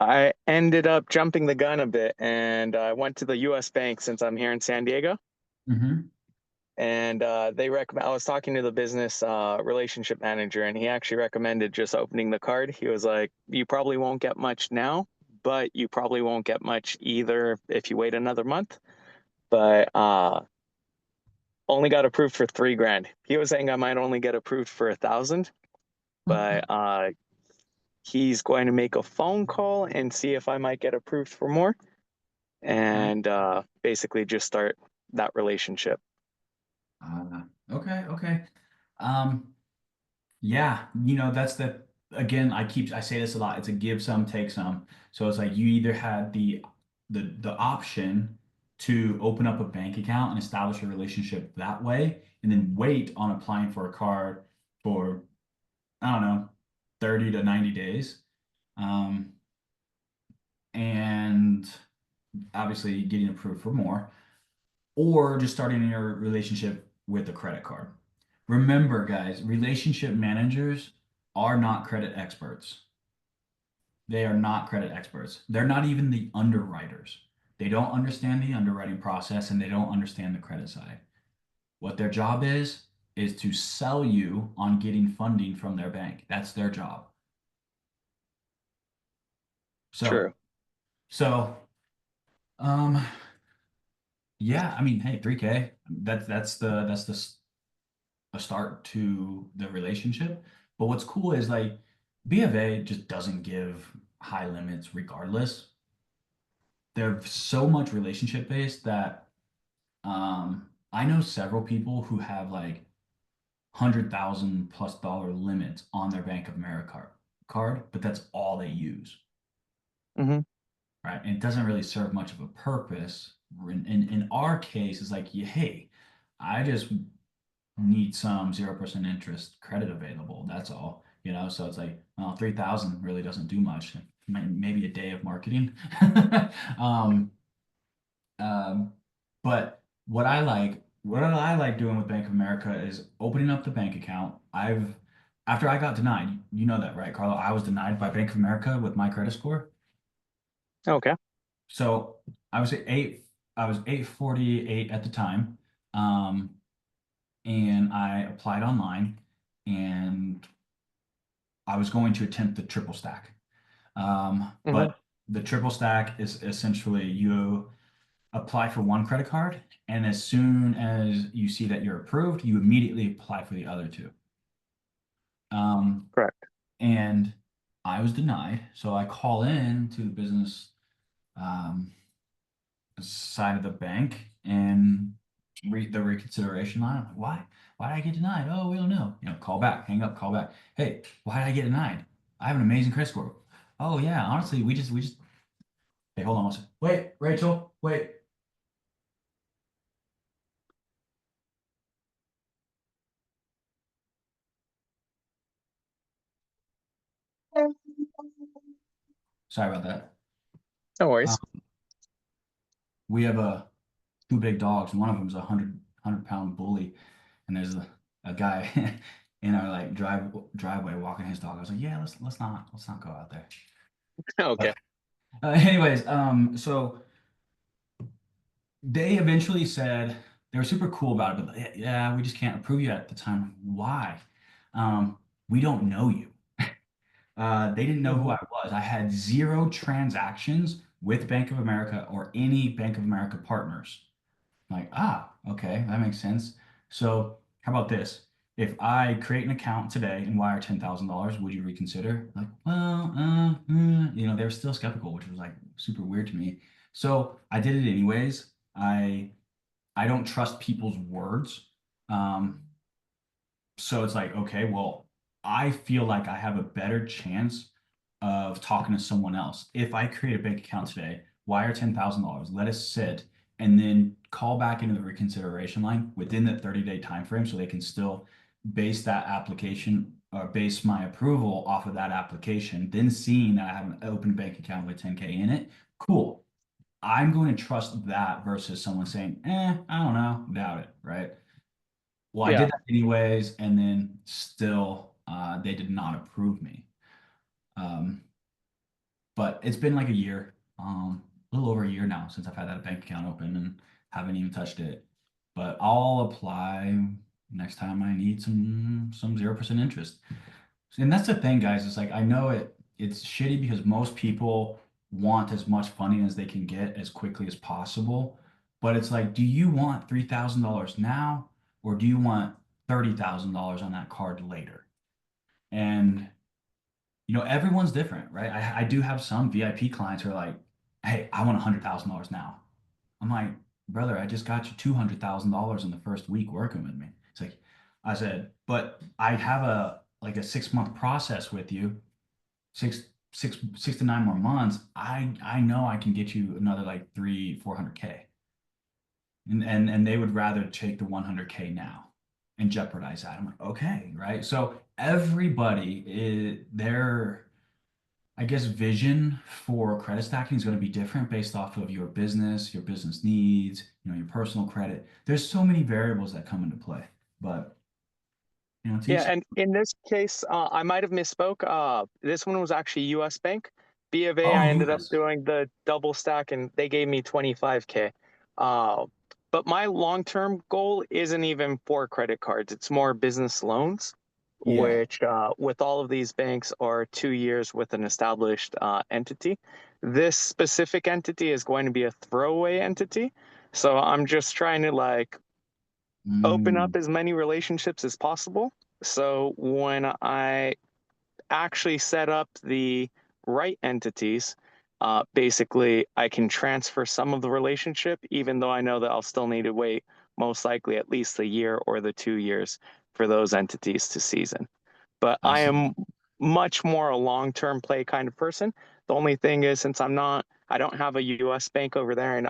I ended up jumping the gun a bit and I went to the US bank since I'm here in San Diego. Mm-hmm. And they recommend. I was talking to the business relationship manager, and he actually recommended just opening the card. He was like, "You probably won't get much now, but you probably won't get much either if you wait another month." But only got approved for 3 grand. He was saying I might only get approved for 1,000, but he's going to make a phone call and see if I might get approved for more, and basically just start that relationship. Okay, okay. Um, yeah, that's again, I say this a lot. It's a give some, take some. So it's like you either had the option to open up a bank account and establish a relationship that way, and then wait on applying for a card for, I don't know, 30 to 90 days. Um, and obviously getting approved for more, or just starting your relationship with a credit card. Remember, guys, relationship managers are not credit experts. They are not credit experts. They're not even the underwriters. They don't understand the underwriting process and they don't understand the credit side. What their job is to sell you on getting funding from their bank. That's their job. So, True. so, um, yeah, I mean, hey, 3K, that's the a start to the relationship. But what's cool is like B of A just doesn't give high limits regardless. They're so much relationship based that I know several people who have like $100,000+ limits on their Bank of America card, but that's all they use, Hmm. right? And it doesn't really serve much of a purpose. In our case, it's like, yeah, hey, I just need some 0% interest credit available. That's all, So it's like, well, 3,000 really doesn't do much. Maybe a day of marketing. um, um, but what I like doing with Bank of America is opening up the bank account. After I got denied, you know that, right, Carlo? I was denied by Bank of America with my credit score. Okay. So I was at I was 848 at the time. Um, and I applied online and I was going to attempt the triple stack. Hmm. But the triple stack is essentially you apply for one credit card, and as soon as you see that you're approved, you immediately apply for the other two. Um, Correct. and I was denied, so I call in to the business um, side of the bank and read the reconsideration line. I'm like, why? Why did I get denied? Oh, we don't know. Call back, hang up, call back. Hey, why did I get denied? I have an amazing credit score. Oh yeah, honestly, we just. Hey, hold on one second. Wait, Rachel, wait. Sorry about that. No Um, worries. we have two big dogs, and one of them is a hundred pound bully, and there's a guy in our like driveway walking his dog. I was like, yeah, let's not go out there. Okay. But anyways, so they eventually said they were super cool about it, but yeah, we just can't approve you at the time. Why? We don't know you. They didn't know who Hmm. I was. I had zero transactions with Bank of America or any Bank of America partners. Like, okay, that makes sense. So, how about this? If I create an account today and wire $10,000, would you reconsider? Like, well, they were still skeptical, which was like super weird to me. So I did it anyways. I don't trust people's words. Um, so it's like, okay, well, I feel like I have a better chance of talking to someone else. If I create a bank account today, wire $10,000, let us sit, and then call back into the reconsideration line within the 30-day time frame so they can still base that application or base my approval off of that application, then seeing that I have an open bank account with 10K in it, cool. I'm going to trust that versus someone saying, I don't know, doubt it, right? Well, I Yeah. did that anyways, and then still they did not approve me. Um, but it's been like a year, a little over a year now since I've had that bank account open and haven't even touched it. But I'll apply next time I need some 0% interest. And that's the thing, guys. It's like I know it's shitty because most people want as much funding as they can get as quickly as possible. But it's like, do you want $3,000 now, or do you want $30,000 on that card later? And everyone's different, right? I do have some VIP clients who are like, "Hey, I want $100,000 now." I'm like, "Brother, I just got you $200,000 in the first week working with me." It's like, I said, "But I have a 6 month process with you, six to 9 more months. I know I can get you another like 400K." And they would rather take the 100K now and jeopardize that. I'm like, okay, right? So everybody their, I guess, vision for credit stacking is going to be different based off of your business needs, your personal credit. There's so many variables that come into play, but Yeah, teach. and in this case, I might have misspoke. This one was actually U.S. Bank. B of A, Oh, I ended up US. doing the double stack, and they gave me 25K. Uh, but my long-term goal isn't even for credit cards. It's more business loans, Yeah. which with all of these banks are 2 years with an established entity. This specific entity is going to be a throwaway entity. So I'm just trying to open Mm, up as many relationships as possible. So when I actually set up the right entities, basically I can transfer some of the relationship, even though I know that I'll still need to wait most likely at least a year or the 2 years for those entities to season. But I I see. am much more a long-term play kind of person. The only thing is, since I don't have a U.S. bank over there in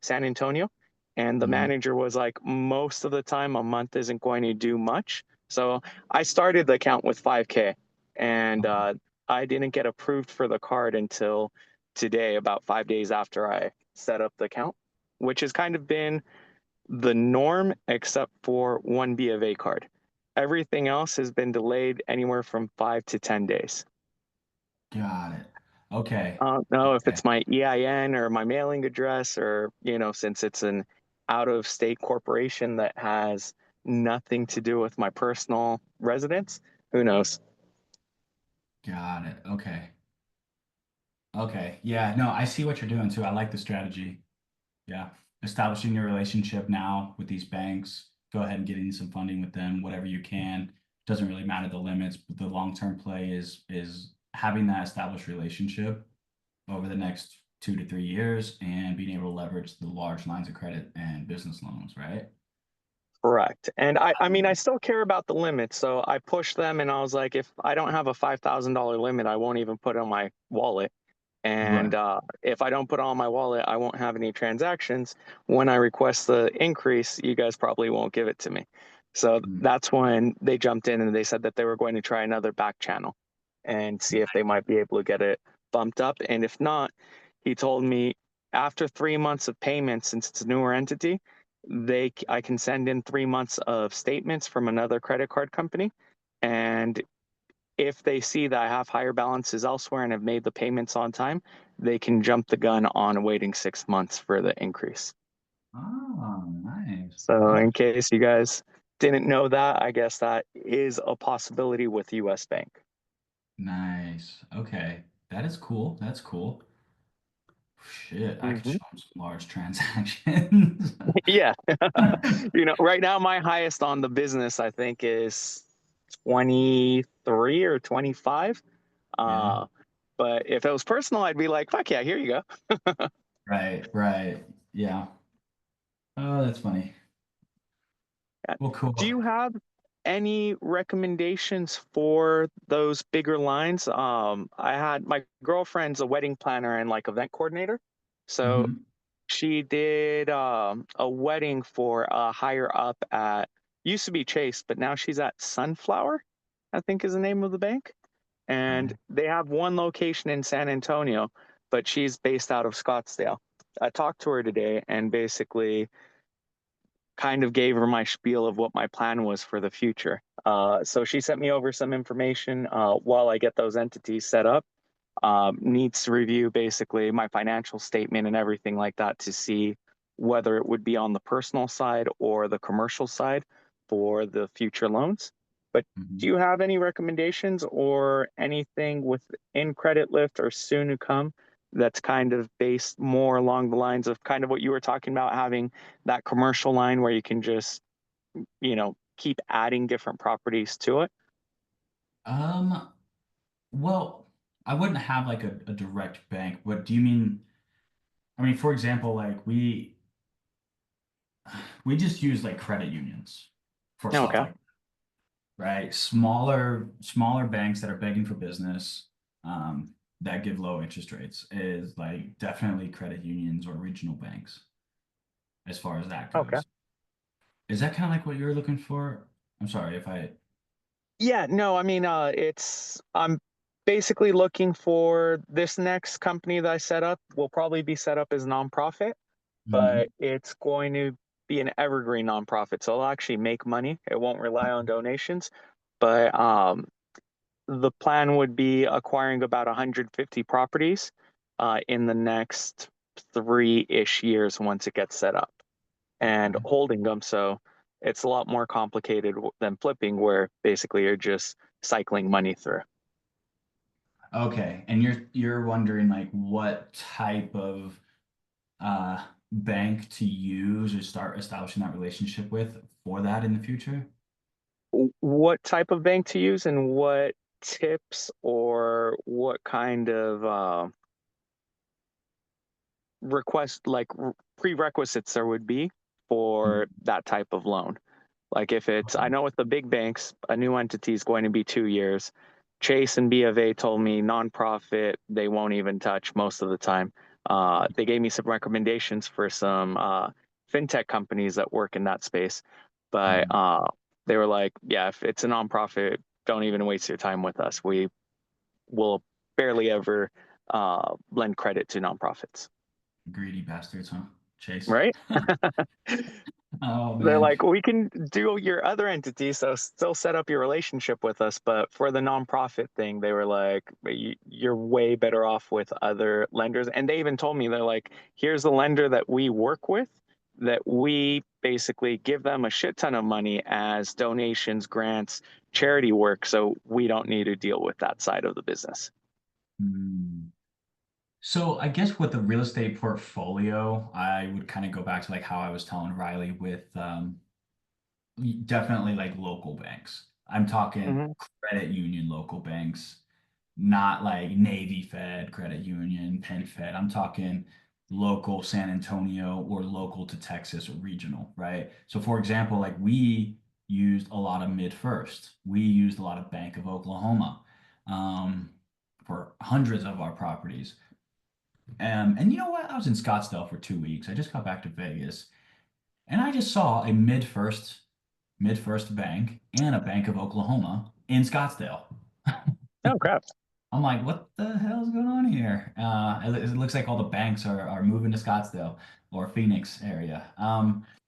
San Antonio, and the Mhm. manager was like, most of the time, a month isn't going to do much. So I started the account with 5K, and Okay. I didn't get approved for the card until today, about 5 days after I set up the account, which has kind of been the norm, except for one B of A card. Everything else has been delayed anywhere from 5 to 10 days. Got it. Okay. I don't know if Okay. it's my EIN or my mailing address, or, since it's an out of state corporation that has nothing to do with my personal residence, who knows? Got it. Okay. Okay. Yeah. No, I see what you're doing too. I like the strategy. Yeah. Establishing your relationship now with these banks, go ahead and getting some funding with them, whatever you can. Doesn't really matter the limits, but the long-term play is having that established relationship over the next 2 to 3 years and being able to leverage the large lines of credit and business loans, right? Correct. And I mean, I still care about the limit. So I pushed them and I was like, if I don't have a $5,000 limit, I won't even put it on my wallet. And Right. if I don't put it on my wallet, I won't have any transactions. When I request the increase, you guys probably won't give it to me. So Mm. that's when they jumped in and they said that they were going to try another back channel and see if they might be able to get it bumped up. And if not, he told me after 3 months of payments, since it's a newer entity, I can send in 3 months of statements from another credit card company. And if they see that I have higher balances elsewhere and have made the payments on time, they can jump the gun on waiting 6 months for the increase. Oh, nice. So, in Interesting. case you guys didn't know that, I guess that is a possibility with US Bank. Nice. Okay. That is cool. That's cool. Shit, I could Hmm. show them some large transactions. Yeah. Right now, my highest on the business, I think, is 23 or 25. Yeah. Uh, but if it was personal, I'd be like, fuck yeah, here you go. Right, right. Yeah. Oh, that's funny. Well, Do cool. you have any recommendations for those bigger lines? I had my girlfriend's a wedding planner and event coordinator. So Hmm. she did a wedding for higher up at, used to be Chase, but now she's at Sunflower, I think is the name of the bank. And Okay. they have one location in San Antonio, but she's based out of Scottsdale. I talked to her today and basically kind of gave her my spiel of what my plan was for the future. So she sent me over some information while I get those entities set up. needs to review basically my financial statement and everything like that to see whether it would be on the personal side or the commercial side for the future loans. But do you have any recommendations or anything within credit lift or soon to come that's kind of based more along the lines of kind of what you were talking about, having that commercial line where you can just, keep adding different properties to it? Um, well, I wouldn't have like a direct bank. What do you mean? I mean, for example, like we just use like credit unions for stuff Okay. like that, right? Smaller banks that are begging for business, that give low interest rates is like definitely credit unions or regional banks as far as that Okay. goes. Is that kind of like what you're looking for? I'm sorry if I. Yeah, no, I mean, I'm basically looking for this next company that I set up will probably be set up as nonprofit, Mhm. but it's going to be an evergreen nonprofit. So it'll actually make money. It won't rely on donations, but the plan would be acquiring about 150 properties in the next 3-ish years once it gets set up and Okay. holding them. So it's a lot more complicated than flipping, where basically you're just cycling money through. Okay, and you're wondering like what type of bank to use or start establishing that relationship with for that in the future? What type of bank to use and what tips or what kind of prerequisites there would be Mm. for that type of loan? Like if it's, I Okay. know with the big banks, a new entity is going to be 2 years. Chase and B of A told me nonprofit, they won't even touch most of the time. They gave me some recommendations for some fintech companies that work in that space. But Mm. they were like, yeah, if it's a nonprofit, don't even waste your time with us. We will barely ever lend credit to nonprofits, Greedy bastards, huh? Chase. right? Oh They're man. like, we can do your other entity, so still set up your relationship with us. But for the nonprofit thing, they were like, you're way better off with other lenders. And they even told me, they're like, here's the lender that we work with, that we basically give them a shit ton of money as donations, grants, charity work. So we don't need to deal with that side of the business. Hmm. So I guess with the real estate portfolio, I would kind of go back to like how I was telling Riley with definitely like local banks. I'm talking Hmm. credit union local banks, not like Navy Fed credit union, Penn Fed. I'm talking local San Antonio or local to Texas or regional, right? So for example, like we used a lot of Mid First. We used a lot of Bank of Oklahoma um, for hundreds of our properties. And you know what? I was in Scottsdale for 2 weeks. I just got back to Vegas, and I just saw a Mid First Bank and a Bank of Oklahoma in Scottsdale. Oh, crap. I'm like, what the hell is going on here? It looks like all the banks are moving to Scottsdale or Phoenix area.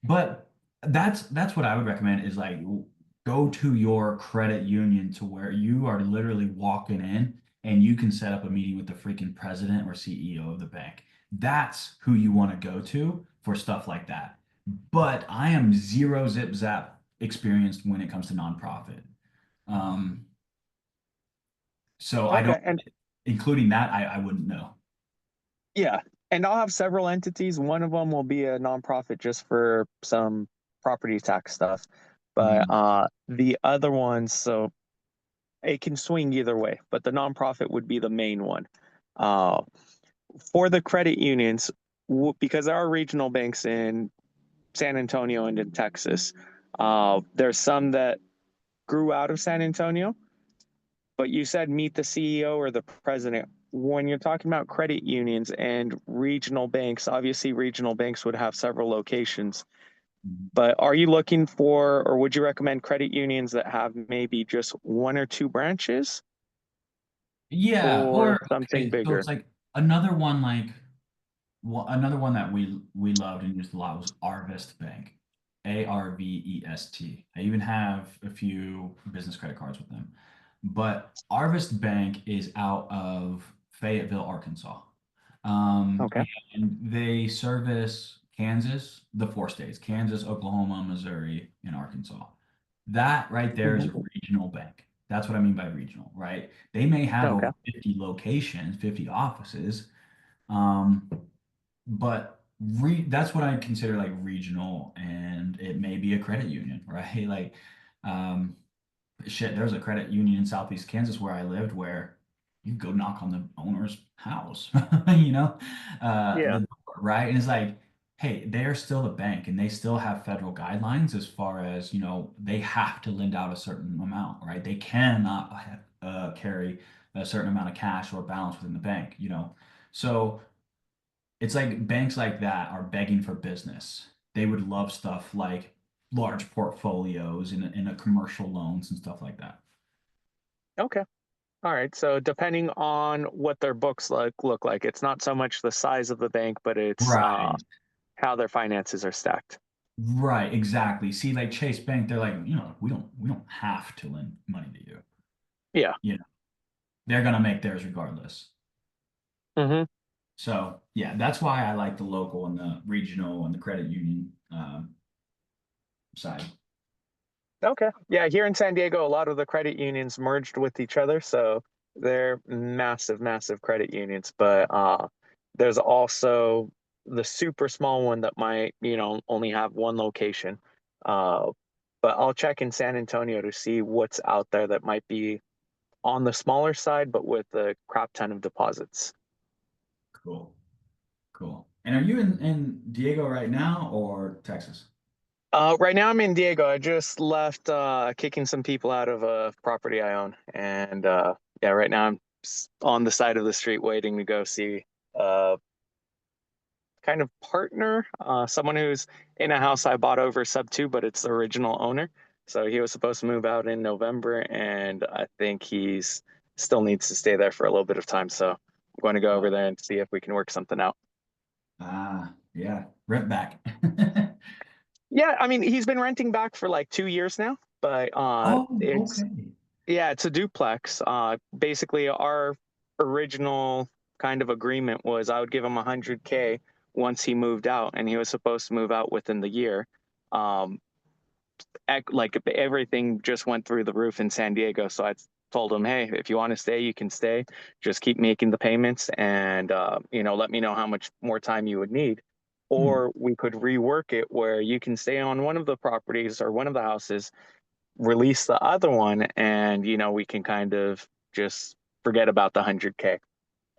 But that's what I would recommend is like go to your credit union to where you are literally walking in and you can set up a meeting with the freaking president or CEO of the bank. That's who you want to go to for stuff like that. But I am zero zip zap experienced when it comes to nonprofit. Um, so I don't, Okay. And including that, I wouldn't know. yeah, and I'll have several entities. One of them will be a nonprofit just for some property tax stuff. But Mm, the other ones, so it can swing either way, but the nonprofit would be the main one. Uh, for the credit unions, because there are regional banks in San Antonio and in Texas, there's some that grew out of San Antonio, but you said meet the CEO or the president. When you're talking about credit unions and regional banks, obviously regional banks would have several locations. mm. But are you looking for, or would you recommend credit unions that have maybe just one or two branches Yeah, or or something okay, so bigger? it's like another one another one that we loved and used a lot was Arvest Bank. Arvest. I even have a few business credit cards with them. But Arvest Bank is out of Fayetteville, Arkansas. Okay. And they service Kansas, the 4 states, Kansas, Oklahoma, Missouri, and Arkansas. That right there is Hmm. a regional bank. That's what I mean by regional, right? They may have Okay. over 50 locations, 50 offices, um, but that's what I consider like regional, and it may be a credit union, right? Like, um, shit, there's a credit union in Southeast Kansas where I lived where you go knock on the owner's house, you know, Yeah. the door, right? And it's like, hey, they are still a bank and they still have federal guidelines as far as, they have to lend out a certain amount, right? They cannot carry a certain amount of cash or balance within the bank. So it's like banks like that are begging for business. They would love stuff like large portfolios in a commercial loans and stuff like that. Okay. All right. So depending on what their books look like, it's not so much the size of the bank, but it's Right. how their finances are stacked. Right, exactly. See, like Chase Bank, they're like, we don't have to lend money to you. Yeah. You know, they're gonna make theirs regardless. Hmm. So yeah, that's why I like the local and the regional and the credit union side. Okay. Yeah. Here in San Diego, a lot of the credit unions merged with each other, so they're massive, massive credit unions. But there's also the super small one that might, only have one location. Uh, but I'll check in San Antonio to see what's out there that might be on the smaller side, but with a crap ton of deposits. Cool, cool. And are you in Diego right now or Texas? Right now I'm in Diego. I just left kicking some people out of a property I own, and yeah, right now I'm on the side of the street waiting to go see uh kind of partner, someone who's in a house I bought over sub two, but it's the original owner. So he was supposed to move out in November, and I think he's still needs to stay there for a little bit of time. So I'm going to go over there and see if we can work something out. Yeah, rent back. Yeah, I mean, he's been renting back for like 2 years now, but Oh, it's okay. yeah, it's a duplex. Basically, our original kind of agreement was I would give him 100K once he moved out, and he was supposed to move out within the year. Um, like everything just went through the roof in San Diego, so I told him, hey, if you want to stay, you can stay. Just keep making the payments, and let me know how much more time you would need. Hmm. Or we could rework it where you can stay on one of the properties or one of the houses, release the other one, and we can kind of just forget about the 100K.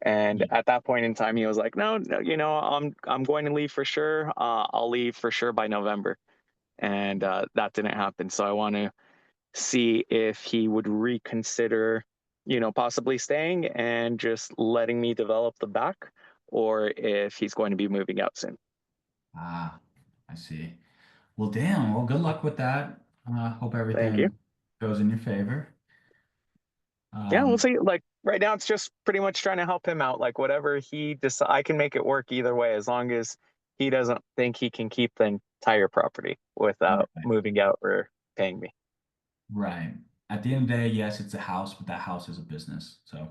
And Yeah. at that point in time, he was like, no, no, I'm going to leave for sure. I'll leave for sure by November. And that didn't happen. So I want to see if he would reconsider, possibly staying and just letting me develop the back, or if he's going to be moving out soon. Ah, I see. Well, damn. Well, good luck with that. Hope Thank you. everything goes in your favor. Yeah, we'll Um, see. Like right now, it's just pretty much trying to help him out. Like whatever he decides, I can make it work either way, as long as he doesn't think he can keep the entire property without right. moving out or paying me. Right. At the end of the day, yes, it's a house, but that house is a business. So,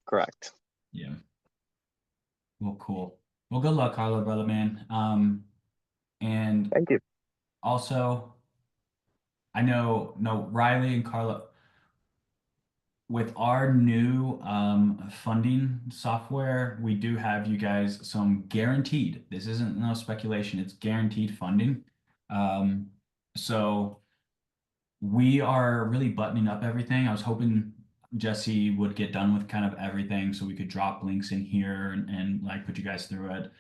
Correct. yeah. Well, cool. Well, good luck, Carla, brother, man. And Thank you. also, I know, no, Riley and Carla, with our new funding software, we do have you guys some guaranteed. This isn't no speculation, it's guaranteed funding. Um, so we are really buttoning up everything. I was hoping Jesse would get done with kind of everything so we could drop links in here and like put you guys through it.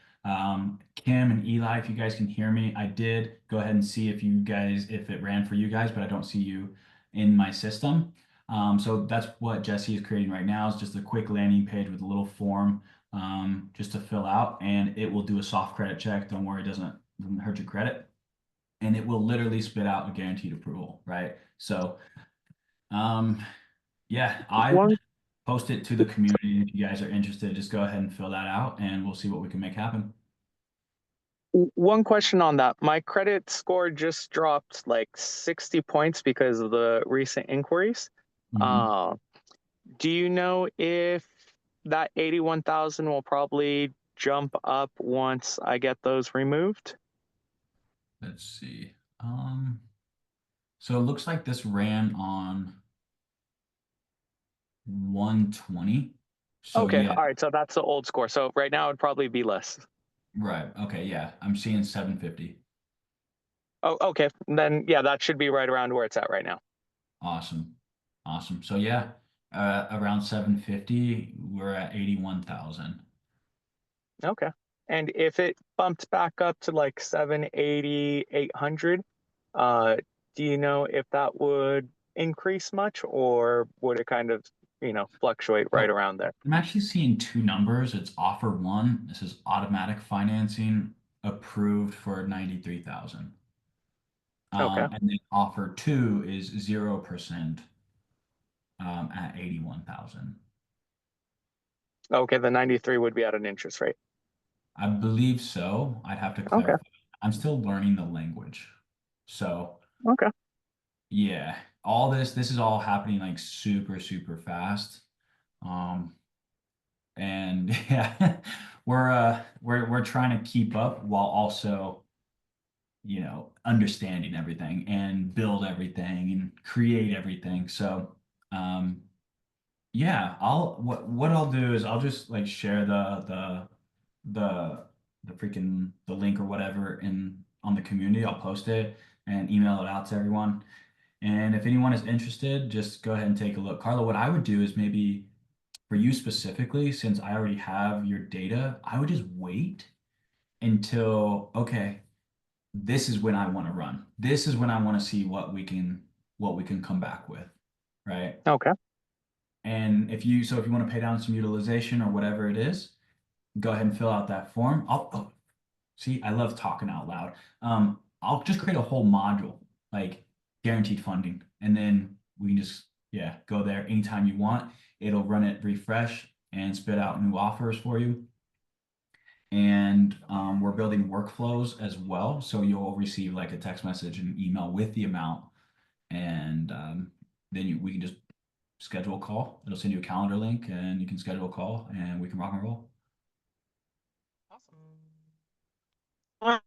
Kim and Eli, if you guys can hear me, I did go ahead and see if it ran for you guys, but I don't see you in my system. So that's what Jesse is creating right now is just a quick landing page with a little form just to fill out, and it will do a soft credit check. Don't worry, it doesn't hurt your credit, and it will literally spit out a guaranteed approval, right? So, um, yeah, I One post it to the community. If you guys are interested, just go ahead and fill that out, and we'll see what we can make happen. one question on that. My credit score just dropped like 60 points because of the recent inquiries. Mhm. Uh, do you know if that 81,000 will probably jump up once I get those removed. Let's see. So it looks like this ran on 120. So Okay, yeah, all right, so that's the old score. So right now it'd probably be less. right. Okay, yeah. I'm seeing 750. Oh, okay. Then yeah, that should be right around where it's at right now. Awesome. Awesome. So yeah, around 750, we're at 81,000. Okay. And if it bumped back up to like 780, 800, uh, do you know if that would increase much or would it kind of, fluctuate right So around there? I'm actually seeing two numbers. It's offer one. This is automatic financing approved for 93,000. Okay. And then offer two is 0% at 81,000. Okay, the 93 would be at an interest rate. I believe so. I'd have to Okay. clarify. I'm still learning the language. So Okay. yeah, all this is all happening like super, super fast. Um, and yeah, we're trying to keep up while also, understanding everything and build everything and create everything. So um yeah, what I'll do is I'll just like share the the freaking the link or whatever in on the community. I'll post it and email it out to everyone. And if anyone is interested, just go ahead and take a look. Carla, what I would do is maybe for you specifically, since I already have your data, I would just wait until, okay, this is when I want to run. This is when I want to see what we can come back with, right? Okay. And if you want to pay down some utilization or whatever it is, go ahead and fill out that form. Oh, see, I love talking out loud. I'll just create a whole module like guaranteed funding, and then we can just yeah go there anytime you want. It'll run it refresh and spit out new offers for you. And we're building workflows as well, so you'll receive like a text message and email with the amount, and then we can just schedule a call. It'll send you a calendar link, and you can schedule a call, and we can rock and roll. Awesome.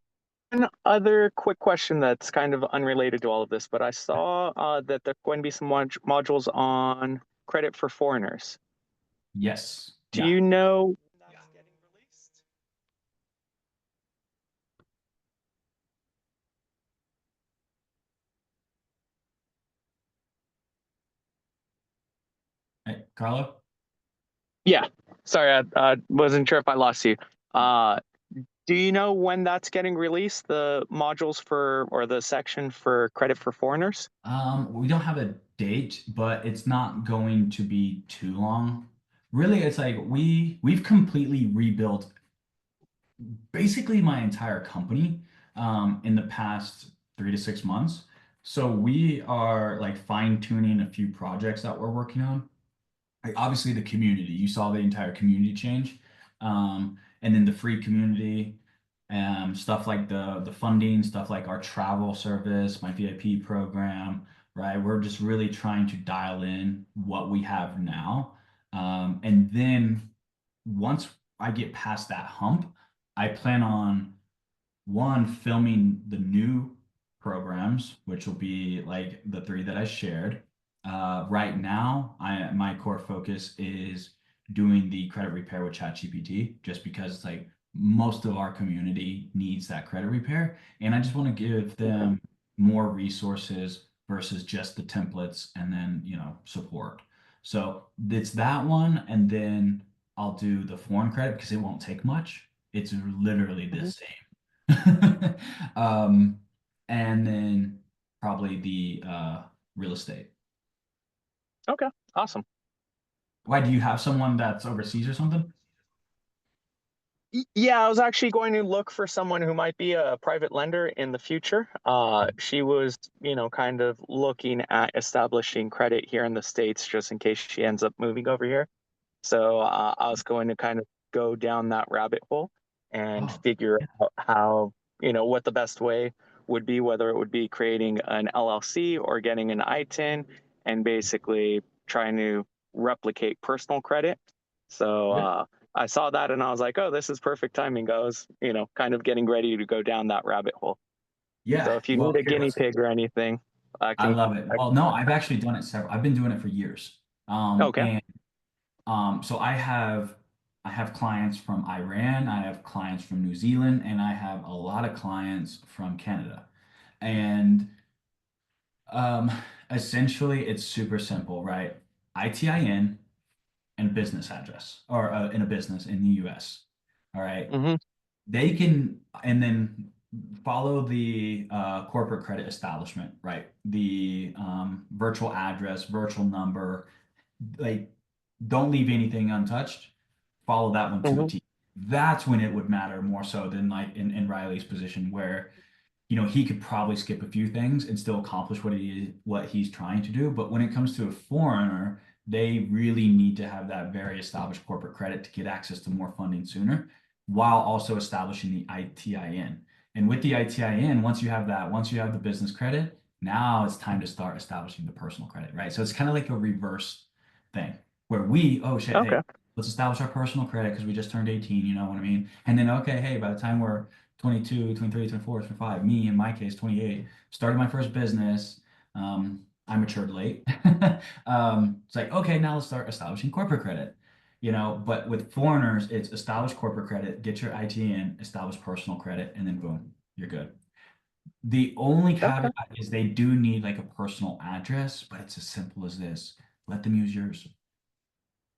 One other quick question that's kind of unrelated to all of this, but I saw that there's going to be some modules on credit for foreigners. Yes. Do Yeah. you know when that's getting released? Hey, Carlo? Yeah. Sorry, I wasn't sure if I lost you. Uh, do you know when that's getting released, the modules for, or the section for credit for foreigners? We don't have a date, but it's not going to be too long. Really, it's like we've completely rebuilt basically my entire company in the past 3 to 6 months. So we are like fine tuning a few projects that we're working on. Like obviously the community, you saw the entire community change, and then the free community, stuff like the funding, stuff like our travel service, my VIP program, right? We're just really trying to dial in what we have now, and then once I get past that hump, I plan on one filming the new programs, which will be like the three that I shared. Right now, my core focus is doing the credit repair with ChatGPT, just because it's like most of our community needs that credit repair, and I just want to give Okay. them more resources versus just the templates and then support. So it's that one, and then I'll do the foreign credit because it won't take much. It's literally the Mhm. same. um, and then probably the real estate. Okay. Awesome. Why do you have someone that's overseas or something? Yeah, I was actually going to look for someone who might be a private lender in the future. She was, kind of looking at establishing credit here in the States just in case she ends up moving over here. So I was going to kind of go down that rabbit hole and Oh, figure yeah. out how, what the best way would be, whether it would be creating an LLC or getting an ITIN and basically trying to replicate personal credit. So Good. I saw that and I was like, oh, this is perfect timing. I was, kind of getting ready to go down that rabbit hole. So Yeah. if you Well, need a here, guinea pig or anything, I I can. love it. Well, no, I've actually done it several. I've been doing it for years. Okay. And so I have clients from Iran, I have clients from New Zealand, and I have a lot of clients from Canada. And um, essentially, it's super simple, right? ITIN and business address, or in a business in the US. All right. Mm-hmm. They can, and then follow the corporate credit establishment, right? The virtual address, virtual number, like don't leave anything untouched. Follow that one to a Mm-hmm. T. That's when it would matter more so than like in Riley's position where he could probably skip a few things and still accomplish what he's trying to do. But when it comes to a foreigner, they really need to have that very established corporate credit to get access to more funding sooner, while also establishing the ITIN. And with the ITIN, once you have the business credit, now it's time to start establishing the personal credit, right? So it's kind of like a reverse thing where oh shit, Okay. hey, let's establish our personal credit because we just turned 18, you know what I mean? And then, okay, hey, by the time we're 22, 23, 24, 25. Me, in my case, 28. Started my first business. I matured late. It's like, okay, now let's start establishing corporate credit. But with foreigners, it's establish corporate credit, get your ITN, establish personal credit, and then boom, you're good. The only Okay. caveat is they do need like a personal address, but it's as simple as this. Let them use yours.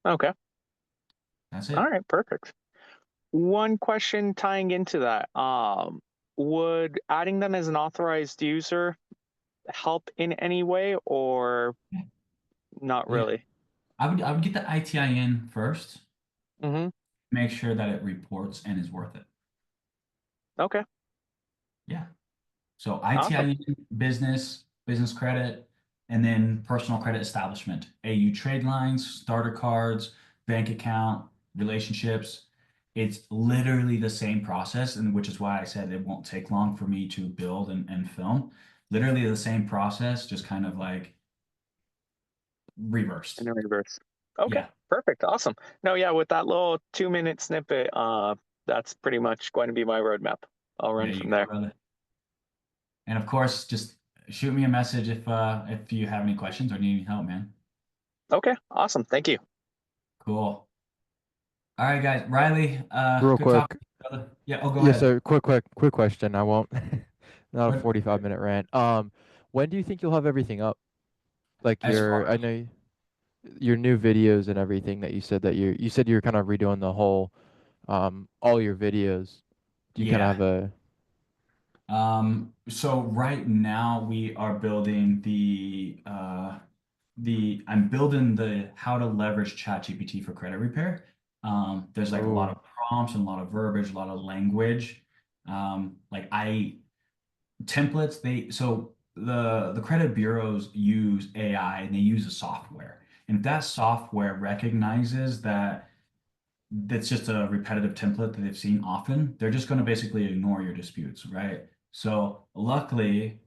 Okay. That's All it. right. Perfect. One question tying into that. Would adding them as an authorized user help in any way or Yeah. not Yeah. really? I would get the ITIN first, Mm-hmm. make sure that it reports and is worth it. Okay. Yeah. So Awesome. ITIN, business credit, and then personal credit establishment. AU trade lines, starter cards, bank account, relationships. It's literally the same process, and which is why I said it won't take long for me to build and film. Literally the same process, just kind of like reversed. In reverse. Okay. Yeah. Perfect. Awesome. No, yeah, with that little 2 minute snippet, that's pretty much going to be my roadmap. I'll run There you from go, there. brother. And of course, just shoot me a message if you have any questions or need any help, man. Okay. Awesome. Thank you. Cool. All right, guys. Riley, Real good talking quick. to you, brother. Yeah, oh, go Yes, ahead. sir. Quick question. I won't. Not a What, 45-minute rant. When do you think you'll have everything up? Like as I far know your new videos and everything that you said that you said you're kind of redoing the whole, all your videos. Do you kind of yeah. have a? So right now we are building I'm building the how to leverage ChatGPT for credit repair. There's like a lot Oh, of prompts and a lot of verbiage, a lot of language. Like I templates the credit bureaus use AI and they use a software. And if that software recognizes that that's just a repetitive template that they've seen often, they're just going to basically ignore your disputes, right? So luckily,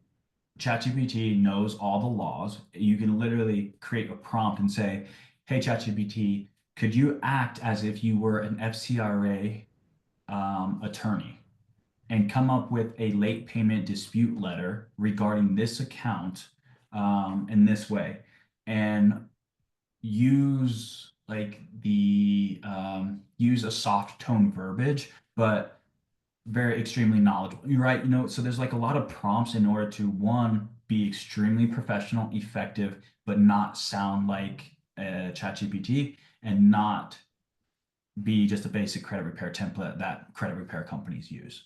ChatGPT knows all the laws. You can literally create a prompt and say, "Hey, ChatGPT, could you act as if you were an FCRA attorney and come up with a late payment dispute letter regarding this account in this way?" And use a soft tone verbiage, but very extremely knowledgeable. You're right, so there's like a lot of prompts in order to one be extremely professional, effective, but not sound like ChatGPT and not be just a basic credit repair template that credit repair companies use.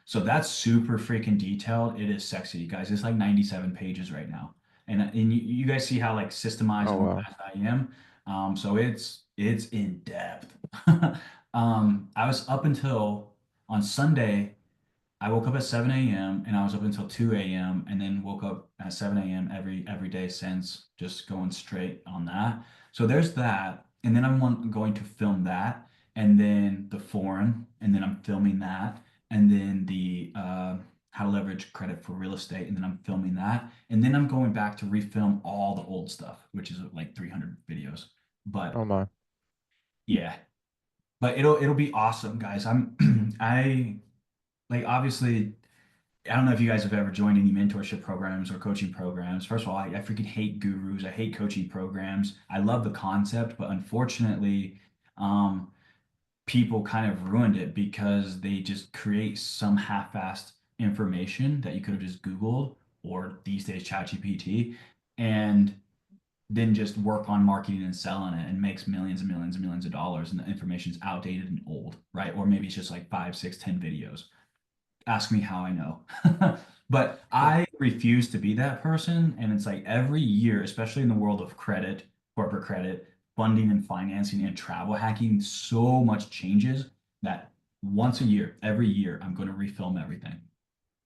So that's super freaking detailed. It is sexy, you guys. It's like 97 pages right now. And you guys see how like systemized oh and wow. fast I am. So it's in depth. I was up until on Sunday, I woke up at 7 a.m. and I was up until 2 a.m. and then woke up at 7 a.m. every day since, just going straight on that. So there's that. And then going to film that and then the foreign and then I'm filming that and then the how to leverage credit for real estate and then I'm filming that and then I'm going back to refilm all the old stuff, which is like 300 videos. But Oh my. Yeah. But it'll be awesome, guys. I like obviously I don't know if you guys have ever joined any mentorship programs or coaching programs. First of all, I freaking hate gurus. I hate coaching programs. I love the concept, but unfortunately, um, people kind of ruined it because they just create some half-assed information that you could have just Googled or these days ChatGPT, and then just work on marketing and selling it and makes millions and millions and millions of dollars, and the information's outdated and old, right? Or maybe it's just like 5, 6, 10 videos. Ask me how I know. But I refuse to be that person. And it's like every year, especially in the world of credit, corporate credit, funding and financing, and travel hacking, so much changes that once a year, every year, I'm going to refilm everything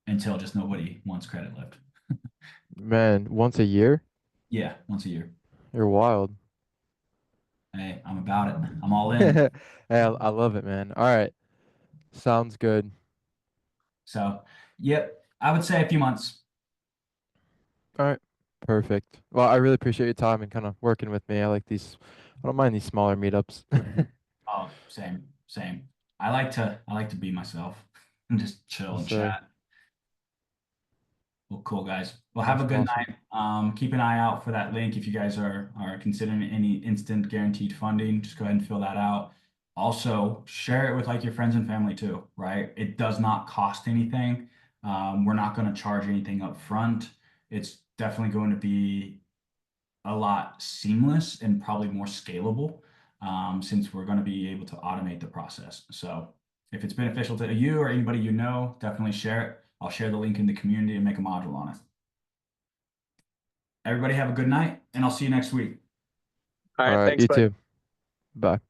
until just nobody wants credit left. Man, once a year? Yeah, once a year. You're wild. Hey, I'm about it. I'm all in. Hey, I love it, man. All right. Sounds good. So, yep, I would say a few months. All right. Perfect. Well, I really appreciate your time and kind of working with me. I like these, I don't mind these smaller meetups. Oh, same, same. I like to be myself and just chill Yes, and sir. chat. Well, cool guys. Well, have a Awesome, good awesome. night. Keep an eye out for that link if you guys are considering any instant guaranteed funding. Just go ahead and fill that out. Also, share it with like your friends and family too, right? It does not cost anything. We're not going to charge anything up front. It's definitely going to be a lot seamless and probably more scalable, since we're going to be able to automate the process. So if it's beneficial to you or anybody you know, definitely share it. I'll share the link in the community and make a module on it. Everybody have a good night, and I'll see you next week. All All right, right. thanks, You bud. too. Bye.